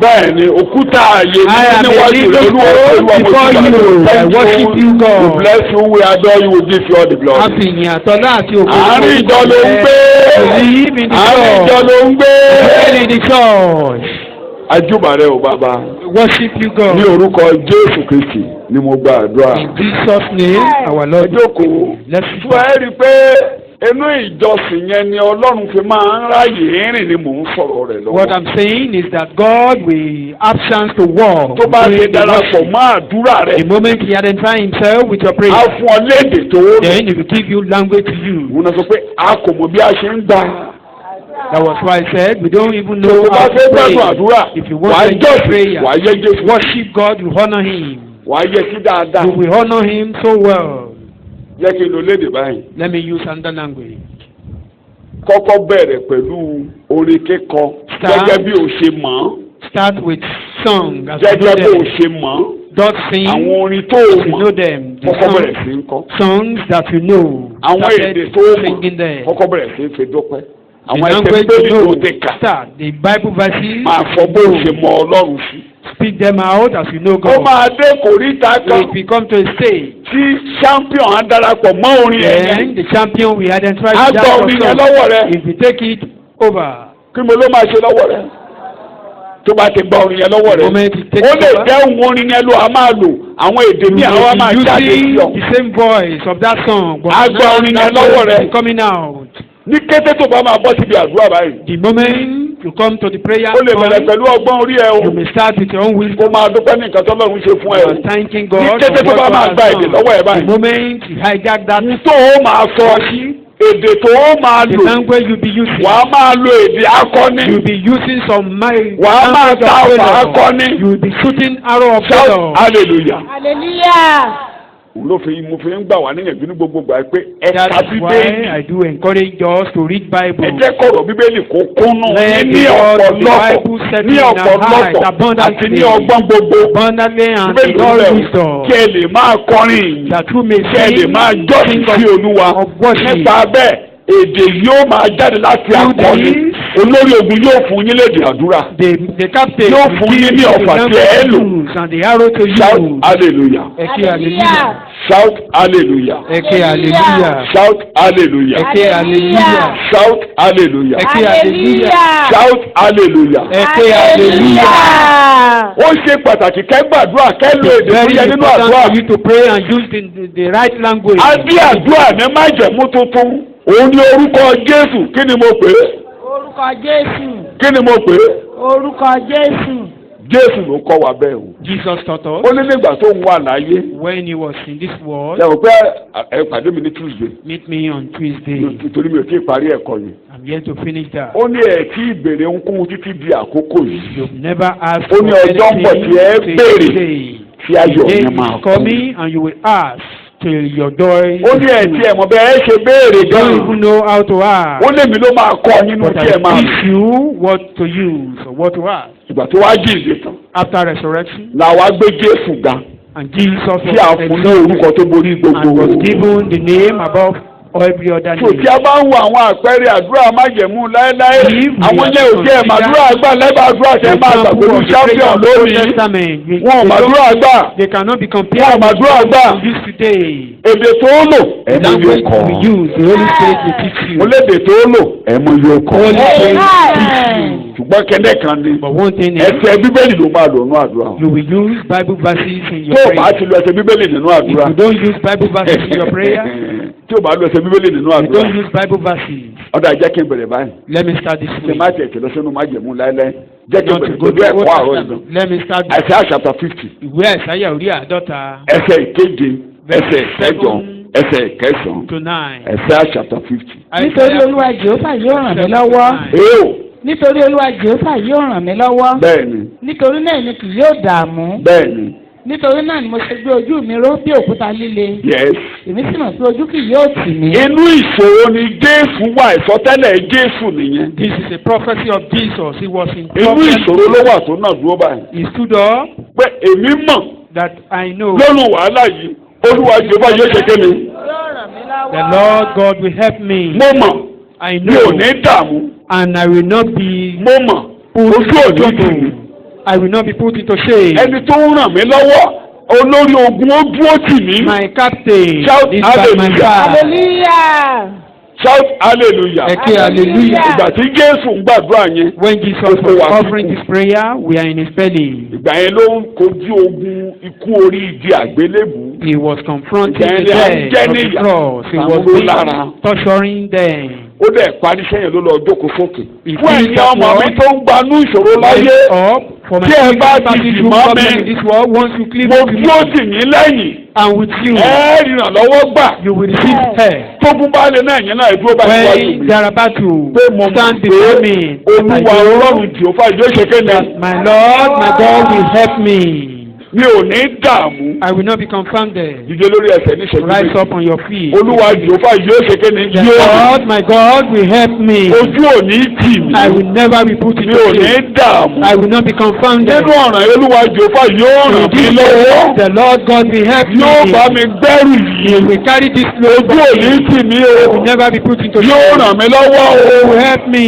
Bẹ́ẹ̀ni òkúta ààyè ni níwájú Olúwa mo dúpẹ́. I worship you God. We bless you, we adore you, we give you all the glory. Àfihàn àtọ́lá àti òkú. Àárín ìjọ ló ń gbé. Àárín ìjọ ló ń gbé. Ajúbà rẹ o bàbá. Worship you God. Ní orúkọ Jésù Kristi ni mo gba àdúrà. In Jesus' name, our Lord. Ẹ jókòó. Fún ẹ rí i pé inú ìjọsìn yẹn ni Ọlọ́run fi máa ń ráyè rìn ni mò ń sọ̀rọ̀ rẹ̀ lọ́wọ́. What I'm saying is that God will have chance to walk. Tó bá ṣe darapọ̀ mọ́ àdúrà rẹ̀. The moment he identify himself with your prayer. A fún ọ léde tó. Then he will give you language to use. Wọ́n náà sọ pé a kò mọ̀ bí a ṣe ń gbà. That was why I said we don't even know how to pray. If you want to get prayer, worship God, you honor Him. You will honor Him so well. Let me use another language. Kọ́kọ́ bẹ̀rẹ̀ pẹ̀lú orin kíkọ gẹ́gẹ́ bí o ṣe mọ̀. Start with song as gẹ́gẹ́ bí o ṣe mọ̀. Don't sing. Àwọn orin tó o mọ̀. You know them. Kọ́kọ́ bẹ̀rẹ̀ sí ń kọ. Songs that you know. Àwọn èdè tó o mọ̀. Kọ́kọ́ bẹ̀rẹ̀ sí ń fi dúpẹ́. Àwọn ẹsẹ̀ bíbélì ló ti kà. The Bible verses. Máa fọ bó ṣe mọ Ọlọ́run sí. Speak them out as you know God. Ó máa dé kòríta kan. If we come to a stage. Tí champion á darapọ̀ mọ́ orin yẹn. Then the champion will identify with that song. Á gbọ́ orin yẹn lọ́wọ́ rẹ̀. If we take it over. Kí mo ló máa ṣe lọ́wọ́ rẹ̀? Tó bá ti gbọ́ orin yẹn lọ́wọ́ rẹ̀. Ó lè jẹ́ ohun orin yẹn ló a máa lò. Àwọn èdè ní àwọn máa jáde sí ọ. The same voice of that song. Á gbọ́ orin yẹn lọ́wọ́ rẹ̀. Coming out. Ní kété tó bá máa bọ́ síbi àdúrà báyìí. The moment you come to the prayer point. O lè bẹ̀rẹ̀ pẹ̀lú ọgbọ́n orí ẹ o. You may start with your own wisdom. Kó máa dúpẹ́ ní nǹkan tó lọ́run ṣe fún ẹ o. Thanking God. Ní kété tó bá máa gba èdè lọ́wọ́ ẹ báyìí. The moment you hijack that. Tó o máa sọ èdè tó o máa lò. The language you be using. Wàá máa lo èdè akọni. You be using some mind. Wàá máa ta ọ̀pá akọni. You be shooting arrow of valor. Hallelujah. Hallelujah. Mo fi ń gbà wá níyànjú ní gbogbo gbà pé ẹ ka That's Bíbélì. why I do encourage us to read Bible. Ẹ jẹ́ kọ̀rọ̀ Bíbélì kó kúnnú ní ọ̀pọ̀lọpọ̀ àti ní ọgbọ́n gbogbo. Abundantly and Bíbélì in all rẹ̀ wisdom. kí ẹ lè máa kọrin That you may kí ẹ lè sing máa jọ́sìn sí Olúwa nípa bẹ́ẹ̀ èdè yóò máa jáde láti akọni olórí ogun yóò fún yín lédè àdúrà. The captain yóò fún yín ní ọ̀fà tí ẹ lò. And the arrow to you. Shout hallelujah. Eke hallelujah. Shout hallelujah. Eke hallelujah. Shout hallelujah. Eke hallelujah. Shout hallelujah. Eke hallelujah. Shout hallelujah. Eke hallelujah. Ó ṣe pàtàkì kẹ́ gbàdúrà kẹ́ lo èdè tó yẹ nínú àdúrà. For you to pray and use the right language. A bí àdúrà ní májẹ̀mú tuntun. Òun ni orúkọ Jésù. Kí ni mo pè é? Orúkọ Jésù. Kí ni mo pè é? Orúkọ Jésù. Jésù ló kọ́ wa bẹ́ẹ̀ o. Jesus taught us. Ó ní nígbà tó ń wà láyé. When he was in this world. Ṣé o pé ẹ pàdé mi ní Tuesday? Meet me on Tuesday. Nítorí mi ò tí ì parí ẹ̀kọ́ yìí. I'm yet to finish that. Ó ní ẹ̀ tí ìbéèrè ń kún títí di àkókò yìí. You've never asked for anything. Ó ní ọjọ́ pọ̀ tí ẹ béèrè tí ayọ̀ yẹn máa kú. Coming and you will ask till your joy. Ó ní ẹ̀ tí ẹ̀ mọ̀ bẹ́ẹ̀ ṣe béèrè gan. You don't even know how to ask. Ó ní èmi ló máa kọ́ nínú tí ẹ máa. But I teach you what to use or what to ask. Ìgbà tó wá jíǹde tán. After resurrection. Làwa gbé Jésù ga. And Jesus was tí a fún ní orúkọ tó borí gbogbo. And was given the name above every other name. Tí a bá ń wo àwọn àpẹẹrẹ àdúrà májẹ̀mú láéláé, àwọn ilé òkè ẹ̀ màdúrà àgbà lẹ́bàá àdúrà tẹ́ máa gbà pẹ̀lú champion lónìí. Wọ́n màdúrà àgbà. They cannot be compared. Wọ́n màdúrà àgbà. Today. Èdè tó lò ẹ̀mú yóò kọ́. The Holy Spirit will teach you. Mo lédè tó lò ẹ̀mú yóò kọ́. Holy Spirit will teach you. Ṣùgbọ́n kẹ́ndẹ́ kan ni. But one thing is. Ẹsẹ̀ Bíbélì ló máa lò nínú àdúrà. You will use Bible verses in your prayer. Tó o bá ti lo ẹsẹ̀ Bíbélì nínú àdúrà. If you don't use Bible verses in your prayer. Tí o bá lo ẹsẹ̀ Bíbélì nínú àdúrà. You don't use Bible verses. Ọ̀dà jẹ́ kí n bẹ̀rẹ̀ báyìí. Let me start this way. Ṣé má tẹ̀ lọ sínú májẹ̀mú láéláé? Jẹ́ kí n bẹ̀rẹ̀ pẹ̀lú ẹ̀kọ́ àárọ̀ ìgbọ̀n. Let me start this. Isaiah chapter 50. Ìwé Àìsáyà orí 50. Ẹsẹ̀ ìkeje, ẹsẹ̀ ìkẹjọ, ẹsẹ̀ ìkẹsàn-án. To 9. Isaiah chapter 50. Nítorí Olúwa Jèhófà yóò ràn mí lọ́wọ́. Nítorí Olúwa Jèhófà yóò ràn mí lọ́wọ́. Bẹ́ẹ̀ni. Nítorí náà ni kì yóò dààmú. Bẹ́ẹ̀ni. Nítorí náà ni mo ṣe gbé ojú mi ró bí òkúta líle. Yes. Èmi sì mọ̀ pé ojú kì yóò tì mí. Inú ìṣòro ni Jésù wà, ìsọtẹ́lẹ̀ Jésù nìyẹn. This is a prophecy of Jesus. He was in inú ìṣòro ló wà tó náà dúró báyìí. He stood up. Pé èmi mọ̀. That I know. Lọ́nà wàhálà yìí, Olúwa Jèhófà yóò ṣe kéde. The Lord God will help me. Mo mọ̀. I know. Mi ò ní dààmú. And I will not be. Mo mọ̀. Ojú òní tì mí. I will not be put into shame. Ẹni tó ń ràn mí lọ́wọ́, olórí ogun ó dúró tì mí. My captain. Shout hallelujah. Hallelujah. Shout hallelujah. Eke hallelujah. Ìgbà tí Jésù ń gbàdúrà yẹn. When Jesus was offering this prayer, we are in his belly. Ìgbà yẹn ló ń kojú ogun ikú orí igi àgbélébù. He was confronting the dead of the cross. He was torturing them. Ó dẹ̀ parí sẹ́yìn ló lọ jókòó sókè. Fún ẹ̀yin ọmọ mi tó ń gbanú ìṣòro láyé. Tí ẹ bá ti dì mọ́ mi, mo dúró tì yín lẹ́yìn. And with you, ìrànlọ́wọ́ gbà. You will receive help. Tógun bá lè náà yẹn náà ìdúró bá ti wá sí mi. When they are about to stand pé before me, Olúwa Ọlọ́run Jèhófà yóò ṣe kéde. My Lord, my God will help me. Mi ò ní dààmú. I will not be confounded. Dìde lórí ẹsẹ̀ ní ìṣẹ́jú méjì. Rise up on your feet. Olúwa Jèhófà yóò ṣe kéde. The Lord, my God will help me. Ojú ò ní tì mí. I will never be put into shame. Mi ò ní dààmú. I will not be confounded. Nínú ọ̀ràn Olúwa Jèhófà yóò ràn mí lọ́wọ́. The Lord God will help me. Yóò bá mi gbẹ́rù yìí. He will carry this load. Ojú ò ní tì mí o. I will never be put into shame. Yóò ràn mí lọ́wọ́ o. He will help me.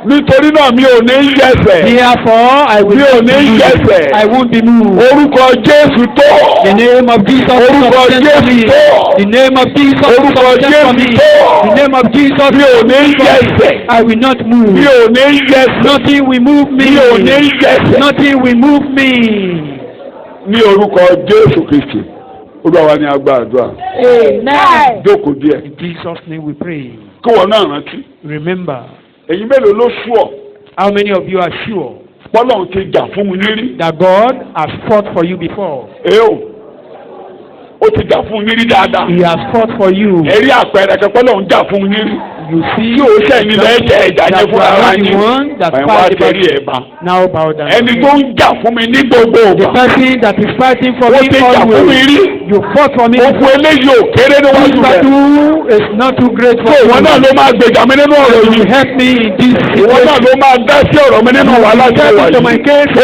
Nítorí náà mi ò ní yẹsẹ̀. Therefore, I will not be moved. I won't be moved. Orúkọ Jésù tó. The name of Jesus. Orúkọ Jésù tó. The name of Jesus. Orúkọ Jésù tó. The name of Jesus. Mi ò ní yẹsẹ̀. I will not move. Mi ò ní yẹsẹ̀. Nothing will move me. Mi ò ní yẹsẹ̀. Nothing will move me. Ní orúkọ Jésù Kristi, Olúwa wa ni a gba àdúrà. Amen. Jókòó díẹ̀. In Jesus' name we pray. Kí wọn náà rántí. Remember. Èyí mélòó ló sú ọ? How many of you are sure Pọ́lọ́run ti jà fún mi nírí? that God has fought for you before? Ó ti jà fún mi nírí dáadáa. He has fought for you. Ẹ̀rí àpẹẹrẹ kan Pọ́lọ́run jà fún mi nírí. You see, tí o sẹ́yìn lẹ́jẹ̀ ẹ̀dá yẹn fún ara yín ẹ̀ wá tẹ̀lé ẹ̀ bá. Now bow down. Ẹni tó ń jà fún mi ní gbogbo The ògbà. person that is fighting for me Ó ti jà fún mi rí. You fought for me. Gbogbo eléyìí ò kéré níwájú This rẹ̀. battle is not too great for Ìwọ you. náà ló máa gbèjà mi nínú ọ̀rọ̀ You yìí. help me in this Ìwọ náà ló máa dá sí ọ̀rọ̀ mi nínú wàhálà tí ó wà yìí.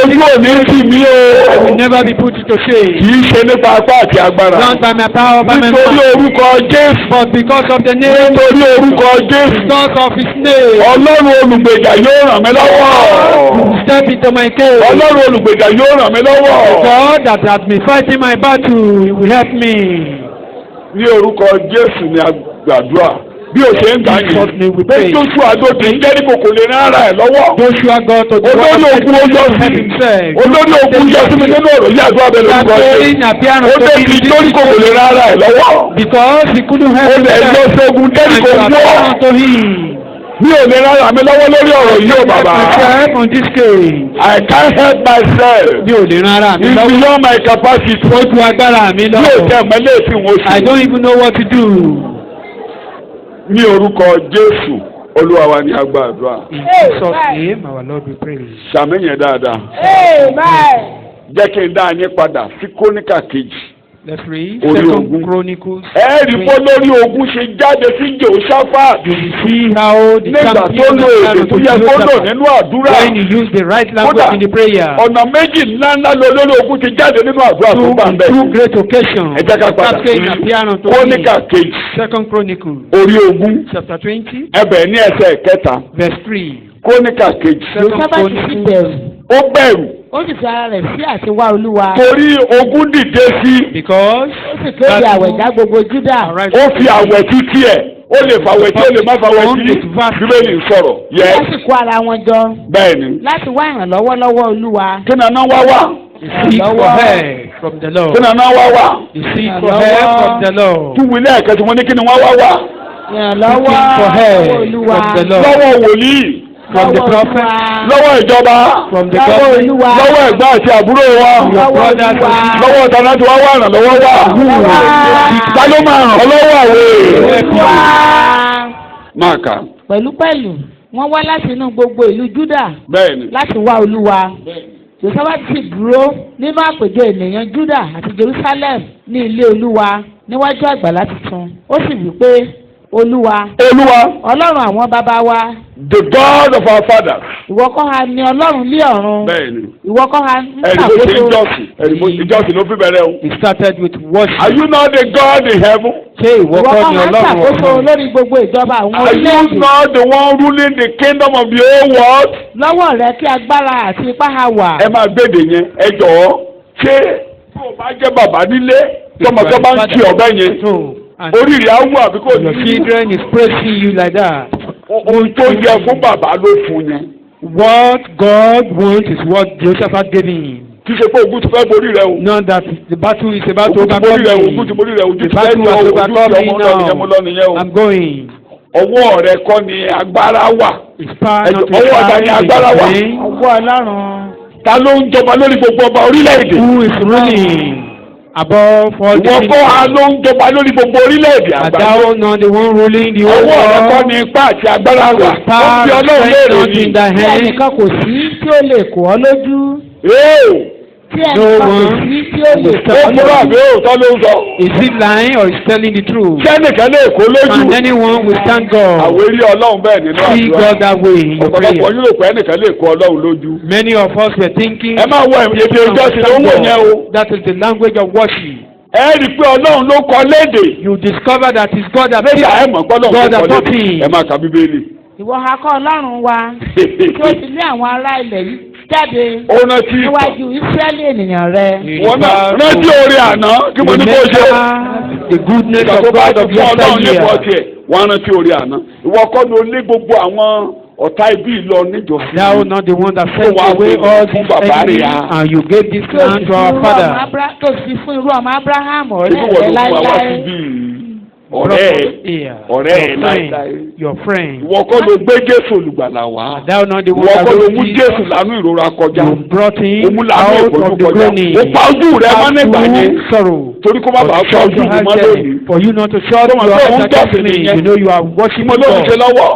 Ojú òní tì mí o. I will never be put into shame. Kì í ṣe nípa apá àti agbára. Not by my power, by my Nítorí might. orúkọ Jésù. But because of the name, Nítorí orúkọ Jésù. because of his name. Ọlọ́run olùgbèjà yóò ràn mí lọ́wọ́. Step into my case. Ọlọ́run olùgbèjà yóò ràn mí lọ́wọ́. God that has been fighting my battle, he will help me. Ní orúkọ Jésù ni a gbàdúrà. Bí o ṣe ń gbà yìí, pé Joshua àdókè ń jẹ́rìí kòkò lè rán ara ẹ̀ lọ́wọ́. Joshua got to the Olórí ogun ó yọ sí. Olórí ogun yọ sí mi nínú ọ̀rọ̀ yìí àdúrà bẹ̀rẹ̀ lórúkọ Jésù. Ó dé kí torí kòkò lè rán ara ẹ̀ lọ́wọ́. Because he couldn't help Ó lè lọ sógun jẹ́rìí kò wọ́. mi ò lè rárá mi lọ́wọ́ lórí ọ̀rọ̀ yìí o bàbá. on this case. I can't help myself. mi ò lè rárá mi lọ́wọ́. It's beyond my capacity. ó ju agbára mi lọ. mi ò tẹ̀ mọ́lẹ̀ tí mo ṣe. I don't even know what to do. ní orúkọ Jésù Olúwa wa ní agbàdúrà. In Jesus' name our Lord we pray. Ṣàmìyàn dáadáa. Jẹ́ kí n dá yín padà sí Króníkà kejì. Let's read Second Chronicles. Rí bó lórí ogun ṣe jáde sí Jehoshaphat. You will see how the champion of the nínú àdúrà. When you use the right language in the prayer. Ọ̀nà méjì ńláńlá lórí ogun ti jáde nínú àdúrà tó bá ń bẹ̀. Two great occasions. Ẹ jẹ́ ká padà sí Króníkà kejì. Second Chronicles. Orí ogun. Chapter 20. Ẹbẹ̀ ní ẹsẹ̀ kẹta. Verse 3. Króníkà kejì. Second Chronicles. Ó bẹ̀rù. Ó sì fi ara rẹ̀ sí àti wá Olúwa. Torí ogun dìde sí. Because. Ó sì kéde àwẹ̀ já gbogbo Júdà. Ó fi àwẹ̀ títí ẹ̀. Ó lè fàwẹ̀ tí ó lè má fàwẹ̀ tí. Bíbélì sọ̀rọ̀. Wọ́n sì kó ara wọn jọ. Bẹ́ẹ̀ni. Láti wá ìrànlọ́wọ́ lọ́wọ́ Olúwa. Kí nàná wá wá? Seek for help from the Lord. Kí nàná wá wá? Seek for help from the Lord. Tún wílẹ̀ ẹ̀kẹ́ tí wọ́n ní kí ni wọ́n wá wá? Ìrànlọ́wọ́ Olúwa. Lọ́wọ́ wòlíì. From the prophet. Lọ́wọ́ ìjọba. From the government. Lọ́wọ́ ẹ̀gbọ́n àti àbúrò wa. Lọ́wọ́ ìtàná tí wọ́n wà ràn lọ́wọ́ wà. Ta ló máa ràn ọ́ lọ́wọ́ àwẹ̀? Máàkà. Pẹ̀lúpẹ̀lú wọ́n wá láti inú gbogbo ìlú Júdà. Bẹ́ẹ̀ni. Láti wá Olúwa. Jòsáfátì sì dúró nínú àpèjọ ènìyàn Júdà àti Jerusalem ní ilé Olúwa níwájú àgbàlá tuntun. Ó sì wí pé Olúwa. Ọlọ́run àwọn bàbá wa. The God of our fathers. Ìwọ kọ́ ha ni Ọlọ́run lé ọ̀run. Bẹ́ẹ̀ni. Ìwọ kọ́ ha ń ṣàkóso. Ìjọsìn ló fi bẹ̀rẹ̀ o. He started with worship. Are you not the God in heaven? Ṣé ìwọ kọ́ ni Ọlọ́run ọ̀run? Ìwọ kọ́ ha ń ṣàkóso lórí gbogbo ìjọba àwọn orílẹ̀-èdè. Are you not the one ruling the kingdom of the whole world? Lọ́wọ́ rẹ kí agbára àti ipá ha wà. Ẹ máa gbèdè yẹn, ẹ jọ̀ọ́. Ṣé tó o bá jẹ́ bàbá nílé tọmọtọ bá ń kí ọ̀bẹ yẹn? Oríire á wù àbí kò ní. Your children is praising you like that. Ohun tó yẹ fún bàbá ló fún yẹn. What God wants is what Jehoshaphat gave him. Kì í ṣe pé ogun ti fẹ́ borí rẹ o. Not that the battle is about to overcome me. Ogun ti borí rẹ, ojú ti fẹ́ ní ojú ti ọmọ lọ nìyẹn o. I'm going. Ọwọ́ rẹ kọ́ ni agbára wà. Ọwọ́ ọ̀dà ni agbára wà. Ọwọ́ Ọlọ́run. Ta ló ń jọba lórí gbogbo ọba orílẹ̀-èdè? Who is ruling above all the kingdoms? Wọ́n kọ́ ha ló ń jọba lórí gbogbo orílẹ̀-èdè àgbáyé. Thou not the one ruling the whole world. Ọwọ́ rẹ kọ́ ni ipá àti agbára wà. Ó fi Ọlọ́run léèrè ní. Ẹnìkan kò sí tí ó lè kó ọ lójú. Tí ẹnìkan kò sí tí ó lè kó ọ lójú. Ó múra àbí òótọ́ ló ń sọ. Is he lying or is telling the truth? Ṣé ẹnìkan lè kó lójú? And anyone will stand God. Àwérí Ọlọ́run bẹ́ẹ̀ nínú àdúrà. See God that way in your prayer. Ọ̀pọ̀lọpọ̀ yóò pé ẹnìkan lè kó Ọlọ́run lójú. Many of us were thinking. Ẹ máa wọ èdè ìjọsìn ló ń wò yẹn o. That is the language of worship. Ẹ rí i pé Ọlọ́run ló kọ lédè. You discover that it's God that made it. God that taught him. Ẹ máa ka Bíbélì. Ìwọ akọ Ọlọ́run wa tí ó ti lé àwọn ará ilẹ̀ yìí jáde níwájú Ísírẹ́lì ènìyàn rẹ. Wọ́n náà rántí orí àná kí mo ní kó ṣe. The goodness of God of yesteryear. Wọ́n rántí orí àná. Ìwọ kọ́ ló lé gbogbo àwọn ọ̀tá ibi lọ níjọsìn. Thou not the one that sent away all these enemies and you gave this land to our father. Tó fi fún irú ọmọ Abraham ọ̀rẹ́ rẹ láíláí. Ọ̀rẹ́ láíláí. Your friend. Ìwọ kọ́ ló gbé Jésù olùgbàlà wá. Thou not the one that brought mú Jésù lánú ìrora kọjá. You brought him out of the groaning. Ó pa ojú rẹ mọ́ nígbà yẹn. Sorrow. Torí kó má bàa fọ ojú mi mọ́ lónìí. For you not to shut your eyes against me. You know you are watching God. Mo ló ń ṣe lọ́wọ́.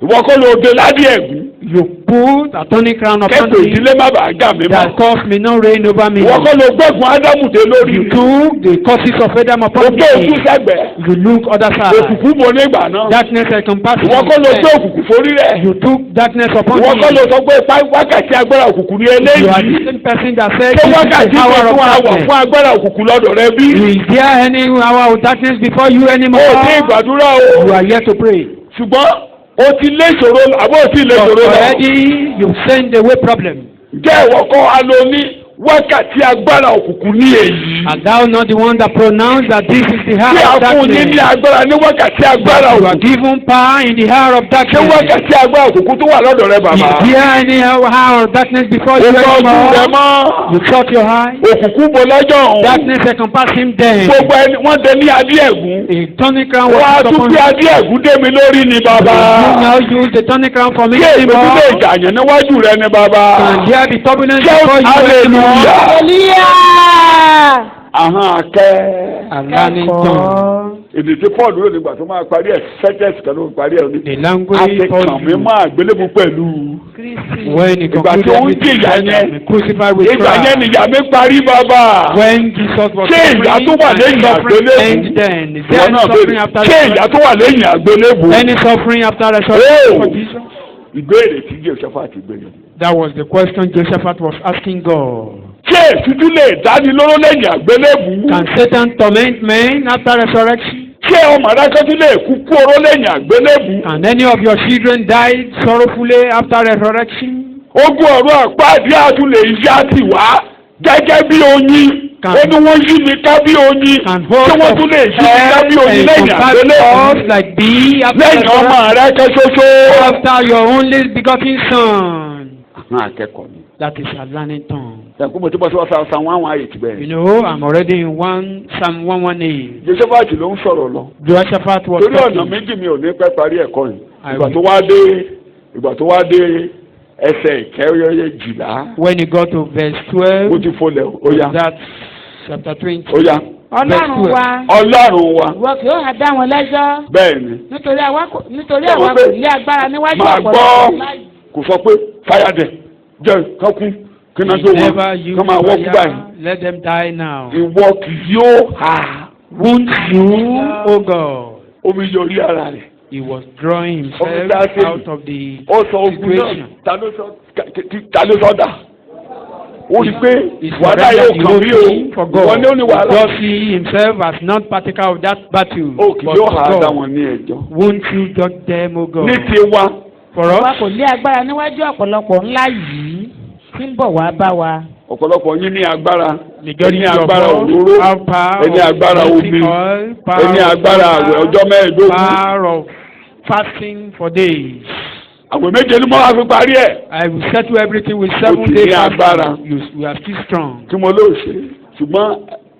Ìwọ kọ́ ló dé ládì ẹ̀gún. You put a thorny crown upon me. Kẹ́kọ̀ọ́ ìdílé má bàa gà mí mọ́. That cause me no reign over me. Ìwọ kọ́ ló gbẹ̀gùn Ádámù dé lórí. You took the curses of Adam upon me. O gbé òkú sẹ́gbẹ̀ẹ́. You look other side. Òkùnkùn bo nígbà náà. Darkness encompasses. Ìwọ kọ́ ló gbé òkùnkùn forí rẹ̀. You took darkness upon me. Ìwọ kọ́ ló sọ pé wákàtí agbára òkùnkùn ní eléyìí. You are the same person that said this is the hour of darkness. Fún agbára òkùnkùn lọ́dọ̀ rẹ bí. Is there any hour of darkness before you anymore? O ti gbàdúrà o. You are yet to pray. Ṣùgbọ́n o ti lé ìṣòro àbọ̀ o ti lé ìṣòro lọ. Already you send away problem. Jẹ́ ìwọ kọ́ alóní wákàtí agbára òkùnkùn ní èyí. And thou not the one that pronounced that this is the hour of Tí a fún yín ní darkness. agbára ní wákàtí agbára You are òkùnkùn. given power in the hour of Ṣé darkness. wákàtí agbára òkùnkùn tó wà lọ́dọ̀ rẹ bàbá? Is there any hour of darkness before you Ó kọ́ ojú rẹ anymore? mọ́. You shut your eyes. Òkùnkùn bo lọ́jọ́ òun. Darkness encompass him then. Gbogbo ẹni wọ́n dé ní adé ẹ̀gún. A turning crown was Wọ́n á put tún upon gbé him. adé ẹ̀gún dé mi lórí ni bàbá. You now use the turning crown for me Ṣé anymore. ìgbésílẹ̀ ìjàyàn níwájú rẹ ni bàbá? Can there be turbulence Shout before you anymore? hallelujah. Hallelujah. Ahọ́n akẹ́. Alanitong. Èdè tí Paul ló nígbà tó máa parí ẹ̀ sẹ́kẹ̀sì kan ló parí ẹ̀ ní. The language Àti for kàn mí you. mọ́ àgbélébùú pẹ̀lú. When he Ìgbà concluded tí ó ń everything, jìyà he yẹn. was crucified with Ìgbà yẹn Christ. nìyà mi parí bàbá. When Jesus was Ṣé ìyà tó wà lẹ́yìn suffering àgbélébùú? end then? Is Ìwọ there any náà suffering bẹ̀rẹ̀. after Ṣé ìyà resurrection? tó wà lẹ́yìn àgbélébùú? Any suffering after resurrection Oh! for Jesus? Ìbéèrè tí Jèhóṣáfátì ti gbé yẹn. That was the question Jehoshaphat was asking God. Ṣé ètùtù lè dánilóró lẹ́yìn àgbélébùú? Can Satan torment men after resurrection? Ṣé ọmọ adájọ́ lè kú kú oró lẹ́yìn àgbélébùú? Can any of your children die sorrowfully after resurrection? Ogun ọ̀run àpáàdé àtúnlẹ̀ yá sí wá gẹ́gẹ́ bí oyin. Ó ní wọ́n yí mi ká bí oyin. Can Ṣé hold wọ́n of tún lè yí mi ká bí oyin and lẹ́yìn compact àgbélébùú? us like bee after Lẹ́yìn ọmọ resurrection? rẹ kẹ́ ṣoṣo. After your only begotten son. Àwọn akẹ́kọ̀ọ́ ni. That is a learning tongue. Ṣé mo ti bọ́ sí wọ́n sa wọn àwọn àyè ti bẹ̀rẹ̀? You know, I'm already in Psalm 118. Jèhóṣáfátì ló ń sọ̀rọ̀ lọ. Jehoshaphat was Torí ọ̀nà talking. méjì mi ò ní pẹ́ parí ẹ̀kọ́ yìí. I Ìgbà will. tó wá dé ẹsẹ̀ ìkẹrẹ́jìlá. When he got to verse Mo 12, ti folẹ̀ ó yá. that's chapter 20. Ó yá. Ọlọ́run wa, Ọlọ́run wa. ìwọ kì yóò ha dá wọn lẹ́jọ́. Bẹ́ẹ̀ ni. Nítorí àwa kò ní agbára níwájú Máa ọ̀pọ̀lọpọ̀ gbọ́ láì. kò sọ pé fáyàdẹ̀ jẹ́ kankun kí n náà tó Never wọn use kí wọ́n máa wọ́ kú báyìí. fire, let them die now. Ìwọ kì yóò ha Won't you, O God? omi yọrí ara rẹ̀. He was drawing himself Omi dá sí out of the ó sọ ogun náà situation. ta ló sọ dà. Ó rí i pé He wàhálà yóò surrendered the kàn whole mí o. thing for Ìwọ ni ó ní God. wàhálà. God see himself as not particle of that battle. Ó kì but yóò for ha dá God. wọn ní ẹjọ́. Won't you judge them, O God? Ní tiwa For Àwa us, kò ní agbára níwájú ọ̀pọ̀lọpọ̀ ńlá yìí tí ń bọ̀ wá bá wa. ọ̀pọ̀lọpọ̀ yín ní agbára. majority Ẹni of agbára us òróró. have power Ẹni of agbára anointing omi. oil, power Ẹni of agbára water, àwẹ̀ ọjọ́ mẹ́ẹ̀ẹ́dógún. power of fasting for days. Àwẹ̀ méje ni mo wá fi parí ẹ̀. I will settle everything with Ó 7 ti days ní agbára. fasting. We are still strong. Tí mo lóò ṣe ṣùgbọ́n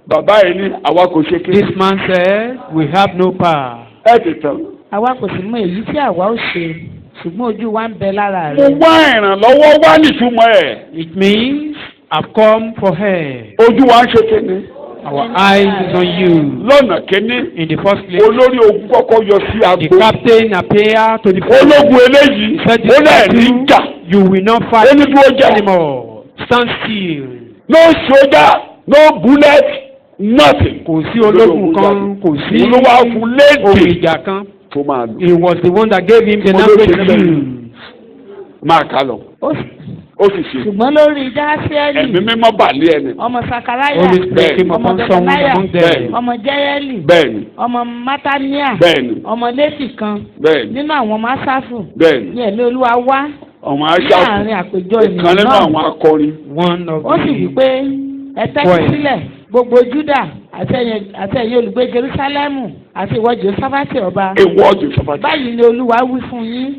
bàbá yìí ní àwa kò ṣe This kéde. man said, we have no power. Ẹ ti tàn. Àwa kò sì mọ èyí tí àwa ó ṣe ṣùgbọ́n ojú wa ń bẹ lára Mo rẹ̀. wá ìrànlọ́wọ́ wá nìtumọ̀ ẹ̀. It means I've come for her. Ojú wa ń ṣe kéde. Our eyes is on you. Lọ́nà kínní In the first place, olórí ogun kọ́kọ́ yọ sí the agbo. captain appeared to the first. Ológun eléyìí He said, ó lẹ̀ ní jà. you will not fight Ó ní dúró jà. anymore. Stand still. No soldier, no bullet, nothing. Kò sí ológun kan, kò sí Olówó ohun àfúlédè ìjà kan. tó máa lò. He was the one that gave him the Mo ló language ṣe to bẹ́ẹ̀. use. Máa kà lọ. Ó sì ṣe. Ṣùgbọ́n lórí Ẹ̀mí Jásíẹ́lì, mímọ́ bàlẹ́ ẹni. ọmọ Sakaraya, Holy Spirit came ọmọ upon some Bẹ̀tẹ̀láyà, among them. ọmọ Jẹ́yẹ́lì, Bẹ́ẹ̀ni, ọmọ Mátáníà, bẹ́ẹ̀ni, ọmọ Léfì kan bẹ́ẹ̀ni, nínú àwọn ọmọ Ásáfù bẹ́ẹ̀ni. ní ẹ̀mí Olúwa wá Ọmọ láàrin aṣáájú àpéjọ kan ènìyàn nínú náà. àwọn akọrin. One of Ó sì wí the pé ẹ tẹ́tí Why? sílẹ̀ gbogbo Júdà àti ẹ̀yin olùgbé Jerúsálẹ́mù àti ìwọ Jèhóṣáfátì ọba. Ewọ́ ọdún sọ́fàtì. Báyìí ni Olúwa wí fún yín,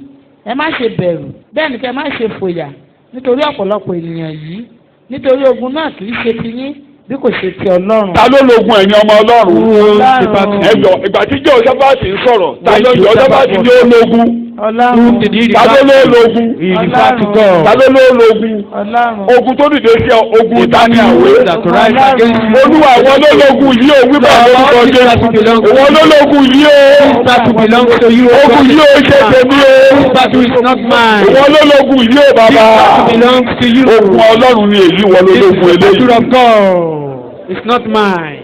ẹ má ṣe bẹ̀rù, bẹ́ẹ̀ ni kẹ́ má ṣe fòyà nítorí ọ̀pọ̀lọpọ̀ ènìyàn yìí, nítorí ogun náà kì í ṣe ti yín bí kò ṣe ti Ọlọ́run. Ta ló lógun ẹ̀yin ọmọ Ọlọ́run? Ọlọ́run. Ẹ̀jọ̀ ìgbà tí Jèhóṣáfátì ń sọ̀rọ̀, ta ló Jèhóṣáfátì ní ológun? Ọlọ́run. whom did he Ta ló refer to? lógun? He referred to Ọlọ́run. Ta God. ló lógun? Ọlọ́run. Ogun tó dìde sí ogun The dání battle àwé. that rise against you. Olúwa ìwọ ló lógun yìí o wípé lórúkọ Jésù. Ìwọ ló lógun yìí o. This battle belongs to you, O Ogun God. yìí o ṣe tèmi This o. battle is not mine. Ìwọ ló lógun yìí o This bàbá. battle belongs to you. Ogun Ọlọ́run ni èyí wọ ló This is lógun the battle eléyìí. of God. It's not mine.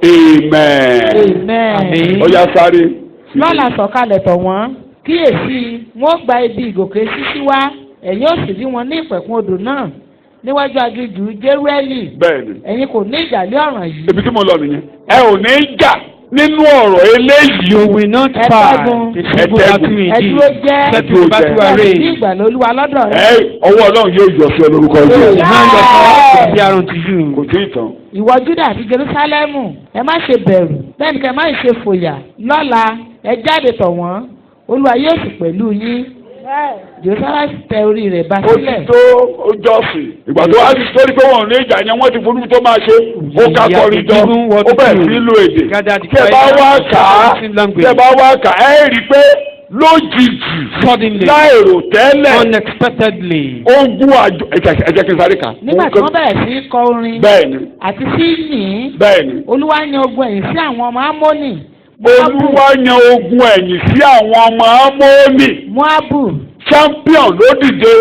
Amen. Amen. Amen. Ó yá sáré. Lọ́la sọ̀kalẹ̀ tọ̀ wọ́n, kíyèsí wọ́n gba ibi ìgòkè sísí wá, ẹ̀yin ó sì rí wọn ní ìpẹ̀kun odò náà níwájú aginjù Jérúẹ́lì. Bẹ́ẹ̀ni. Ẹ̀yin kò ní ìjà lé ọ̀ràn yìí. Ibi tí mo lọ nìyẹn. Ẹ ò ní jà nínú ọ̀rọ̀ eléyìí. You will not fight the civil battle indeed. Settle the battle array. Ní ìgbà lÓlúwa lọ́dọ̀ rẹ. Ọwọ́ Ọlọ́run yóò yọ sí ọ lórúkọ Jésù. The hand of God will be unto you. Kò tí ì tán. Ìwọ Júdà àti Jerúsálẹ́mù, ẹ má ṣe bẹ̀rù, bẹ́ẹ̀ ni kẹ́ má ṣe fòyà. Lọ́la, ẹ jáde tọ̀ wọ́n, Olúwa yóò sì pẹ̀lú yín. Jerusalem tẹ orí rẹ̀ bá sílẹ̀. Ó ti tó ojọ́sìn. Ìgbà tó wá sí sórí pé wọ́n ní ìjà yẹn wọ́n ti fojú tó máa ṣe. Ó ká kọrin jọ, ó bẹ̀rẹ̀ sí lo èdè. Tẹ́ bá wá kà á, ẹ rí i pé lójijì láìrò tẹ́lẹ̀ unexpectedly ogun àjọ ẹ̀jẹ̀ kí n sáré kà. Nígbà tí wọ́n bẹ̀rẹ̀ sí kọ orin àti sí yìn, Olúwa yan ogun ẹ̀yìn sí àwọn ọmọ Ámónì. Olúwa yan ogun ẹ̀yìn sí àwọn ọmọ Ámónì. Móábù. Champion ló dìde,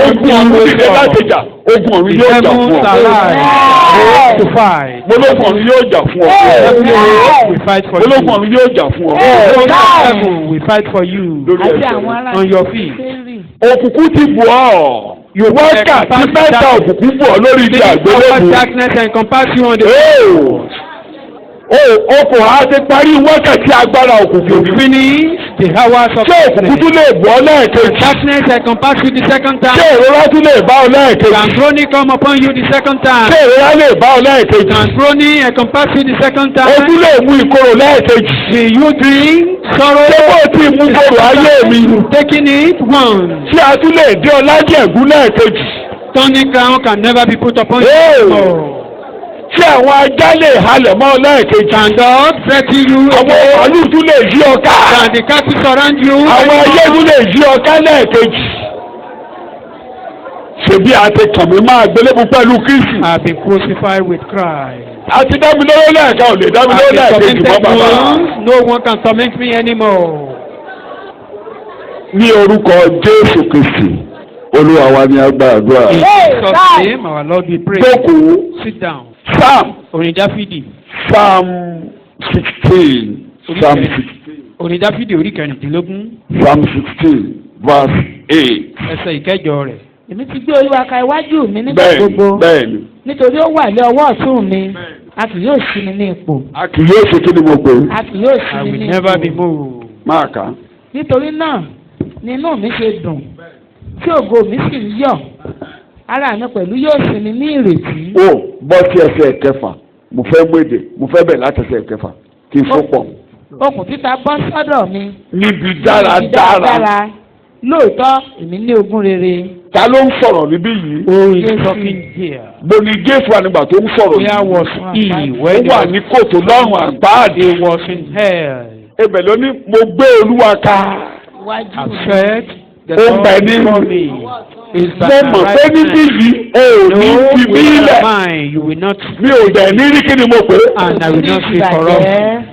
ogun ọ̀run dìde láti jà, ogun ọ̀run yóò jà fún ọ. Ológun ọ̀run yóò jà fún ọ. Ológun ọ̀run yóò jà fún ọ. We fight for you. On your feet. Òkùnkùn ti bù ọ́. Wákàtí mẹ́ta òkùnkùn bù ọ́ lórí ìdí àgbélébùú. Darkness encompass you on the okùn á ti parí wákàtí agbára òkùnkùn. Finish the hours of darkness. Ṣé òkùnkùn tún lè bọ́ lẹ́ẹ̀kejì? Darkness encompass you the second time. Ṣé ìrora tún lè bá ọ lẹ́ẹ̀kejì? Can groaning come upon you the second time? Ṣé ìrora lè bá ọ lẹ́ẹ̀kejì? Can groaning encompass you the second time? O tún lè mú ìkorò lẹ́ẹ̀kejì. Will you drink sorrow? Ṣé bó ti mú korò ayé mi? Taking it once. Ṣé a tún lè dé ọlájẹ̀gún lẹ́ẹ̀kejì? Turning crown can never be put upon you. Ṣé àwọn ajá lè halẹ̀ mọ́ lẹ́ẹ̀kejì? Can God threaten you? Àwọn màálù tún lè yí ọ ká. Can the cattle surround you? Àwọn ẹyẹ tún lè yí ọ ká lẹ́ẹ̀kejì. Ṣèbí àti kànmí máa gbélébùú pẹ̀lú Kristi. I have been crucified with Christ. Àti dábìlówó lẹ́ẹ̀kan ò lè dábìlówó lẹ́ẹ̀kejì mọ́ bàbá. No one can torment me anymore. Ní orúkọ Jésù Kristi, Olúwa wa ni a gba àdúrà. In Jesus' name, our Lord, we pray. Jókòó. Sit down. Psalm. Orin Dáfídì. Psalm 16. Psalm 16. Orin Dáfídì orí kẹrìndínlógún. Psalm 16 verse 8. Ẹsẹ̀ ìkẹjọ rẹ̀. Èmi ti gbé Olúwa ka iwájú mi nígbà gbogbo. Bẹ́ẹ̀ni. Nítorí ó wà lé ọwọ́ ọ̀tún mi. A kì yóò ṣí mi ní ipò. A kì yóò ṣe kí ni mo pè é. A kì yóò ṣí mi ní ipò. I will never be moved. Máa kà. Nítorí náà ni inú mi ṣe dùn tí ògo mi sì ń yọ̀. Ara mi pẹ̀lú yóò sinmi ní ìrètí. Ó bọ́ sí ẹsẹ̀ kẹfà. Mo fẹ́ mú èdè. Mo fẹ́ bẹ̀ láti ẹsẹ̀ kẹfà. Kì í fọ́pọ̀. Okùn títa bọ́ sọ́dọ̀ mi. Níbi dáradára. Lóòótọ́ èmi ní ogún rere. Ta ló ń sọ̀rọ̀ níbí yìí? Who is talking here? Mo ní Jésù ànígbà tó ń sọ̀rọ̀ yìí. Where was he? Ó wà ní kòtò lọ́rùn àgbáàdì. He was in hell. Ibẹ̀ ló ní mo gbé Olúwa ká. I said the Lord before me. Mo mọ̀ pé níbí yìí o ò ní fi mí lẹ̀. Mi ò dẹ̀ ní rí kí ni mo pè é. And I will not see corruption.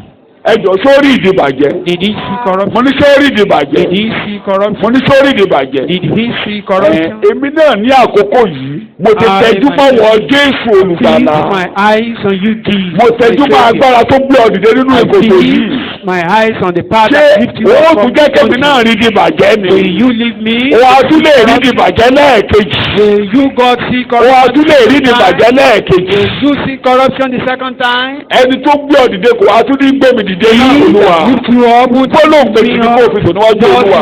Ẹjọ́ sórí ìdìbàjẹ́. Did he see corruption? Mo ní sórí ìdìbàjẹ́. Did he see corruption? Mo ní sórí ìdìbàjẹ́. Did he see corruption? Èmi náà ní àkókò yìí. Mo ti tẹjú mọ́ wọ Jésù olùgbàlà. Fix my eyes on you, Jesus. Mo tẹjú mọ́ agbára tó gbé ọ dìde nínú ìkòtò yìí. My eyes on the path that lift you up. Ṣé o tún jẹ́ kẹ́mi náà rí ìdìbàjẹ́ ni? Will you leave me? O a tún lè rí ìdìbàjẹ́ lẹ́ẹ̀kejì. Will you God see O corruption? a tún lè rí ìdìbàjẹ́ lẹ́ẹ̀kejì. Will you see corruption the second time? Ẹni tó gbé ọ dìde kò wá tún ní gbé mi dìde ní Olúwa. Lift you up with Gbólóhùn méjì ní kò fi tò níwájú Olúwa.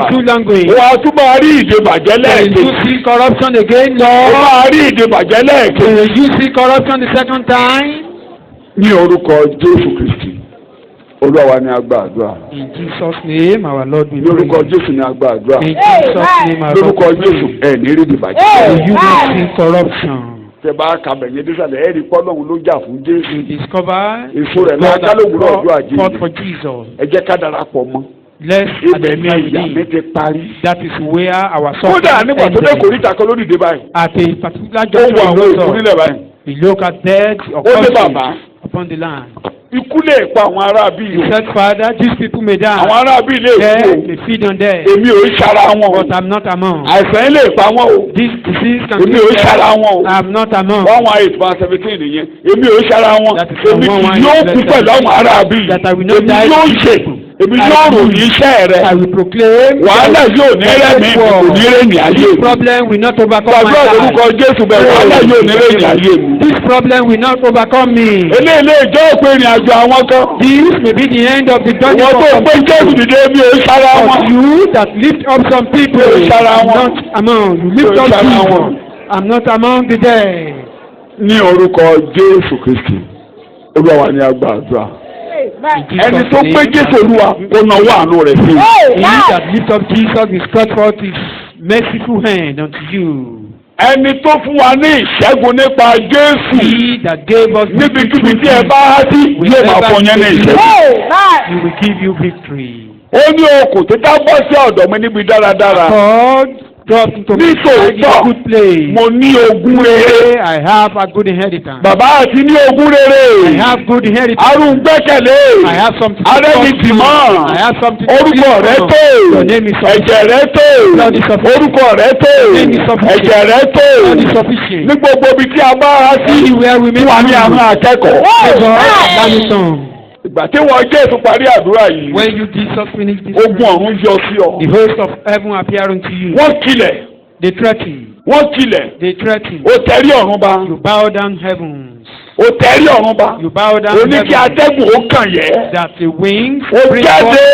O a tún máa rí ìdìbàjẹ́ Will lẹ́ẹ̀kejì. you see corruption again, O Lord? máa rí ìdìbàjẹ́ lẹ́ẹ̀kejì. Will you see corruption the second time? Ní orúkọ Jésù Kristi, Olúwa wa ni a gba àdúrà. In Jesus' name, our Lord, we Ní orúkọ pray. Jésù ni a gba àdúrà. In Jesus' name, our Lord, Lórúkọ we Jésù pray. ẹ̀ ní rí ìdìbàjẹ́. Will you not see corruption? Tẹ bá kàbẹ̀ yẹn dísàlẹ̀ ẹ̀rí pọ́lọ́hún ló jà fún Jésù. You discover Èso rẹ̀ náà kálógún náà ọjọ́ àjíǹde. fought for Jesus. Ẹ jẹ́ ká darapọ̀ mọ́. Let's Ibẹ̀ ni ìyà mi ti parí. That is where our Kódà suffering nígbà tó dé ended. kòríta kan lórí ìdè báyìí. At a particular Ó wọ àwọn juncture, èkó nílẹ̀ báyìí. we look at death or Ó ní conflict bàbá. upon the land. Ikú lè pa àwọn ará bíi He o. said, Father, these people may die. Àwọn ará bíi lè Yeah, kú o. they feed on them. Èmi ò ń ṣara wọn o. But I'm not among. Àìsàn yẹn lè pa wọn o. This disease can Èmi ò ń ṣara wọn o. I'm not among. 118:17 nìyẹn. Èmi ò ń ṣara wọn. That is Èmi from kì yóò kú pẹ̀lú àwọn ará bíi. That I will not Èmi die yóò with ṣe. people. Èmi yóò ròyìn iṣẹ́ rẹ. I will proclaim. Wàhálà yóò ní rẹ́mi kò ní rẹ́mi ayé This mi. problem will not overcome my Gbàgbọ́ life. orúkọ Jésù bẹ́ẹ̀ wàhálà yóò ní rẹ́mi ayé mi. this problem will not overcome me. eléyìí ìjọ òpin ìrìn àjò àwọn kan. This may be the end of the journey wọ́n for tó some pé Jésù people. dìde bí o sára wọn. But you that lift up some people, I'm not among. You lift up people. I'm not among the dead. Ní orúkọ Jésù Kristi, Olúwa wa ni a gba àdúrà. Ẹni tó gbé Jésù Olúwa ó nawọ́ àánú rẹ̀ sí i. He that lift up Jesus will stretch forth his merciful hand unto you. Ẹni tó fún wa ní ìṣẹ́gun nípa Jésù. He that gave us níbikíbi tí ẹ bá há sí yóò máa fún yẹn ní ìṣẹ́gun. He will give you victory. Ó ní okùn tí ká bọ́ sí ọ̀dọ̀ mi níbi dáradára. God dropped into my side in a good place. Mo ní ogún rere. I have a good inheritance. Bàbá àti ní ogún rere. I have good inheritance. Arún gbẹ́kẹ̀lé. I have something to Arẹ́mi tìmọ̀. I have something to Orúkọ rẹ tó. Your name is Ẹ̀jẹ̀ rẹ tó. Orúkọ rẹ tó. Ẹ̀jẹ̀ rẹ tó. God is sufficient. Ní gbogbo ibi tí a bá há sí. Anywhere we may wà ní àwọn akẹ́kọ̀ọ́. Ìgbà tí wọ́n Jésù parí àdúrà yìí. When you Jesus finish this ogun ọ̀run yọ sí ọ. the host of heaven appear unto you. Wọ́n kilẹ̀. They threaten. Wọ́n kilẹ̀. They threaten. Ó tẹ̀rí ọ̀run ba. You bow down heavens. Ó tẹ̀rí ọ̀run ba. You bow down heavens. Ó ní kí atẹ́gùn ó kàn yẹ́. That the wings ó jáde.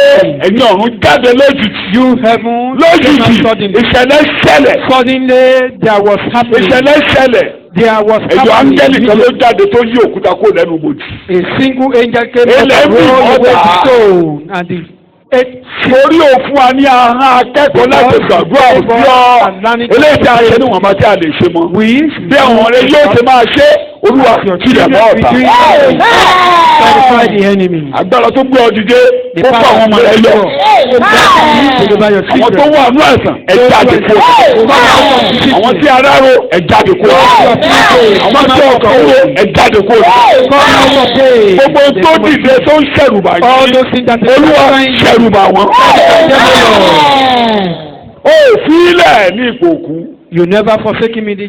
Ẹ̀yin ọ̀run jáde lójijì. You heaven. Lójijì. Ìṣẹ̀lẹ̀ ṣẹlẹ̀. Suddenly there was happening. Ìṣẹ̀lẹ̀ ṣẹlẹ̀. There was happening. Ẹ̀yọ̀ áńgẹ́lì kan ló jáde tó yí òkúta kó lẹ́nu bòjì. A single angel came up and rolled away the stone and the Torí òfin wa ní ahọ́n akẹ́kọ̀ọ́ láti gbàdúrà òbí ọ. Eléyìí tí a ṣe ní wọ̀nba tí a lè ṣe mọ́. Bí àwọn ọ̀rẹ́ yóò ṣe máa ṣe Olúwa tilẹ̀ mọ́ ọ̀tá. Agbára tó gbé ọ dìde ó kó àwọn ọmọ rẹ yọ. Àwọn tó wà nú ẹ̀sán ẹ jáde kó. Àwọn tí ara ro ẹ jáde kó. Àwọn tí ọkàn wo ẹ jáde kó. Gbogbo tó dìde tó ń ṣẹ̀rù báyìí. Olúwa ṣẹ̀rù bà wọ́n. Ó fi ilẹ̀ ní ipò òkú. You never forsake him in the.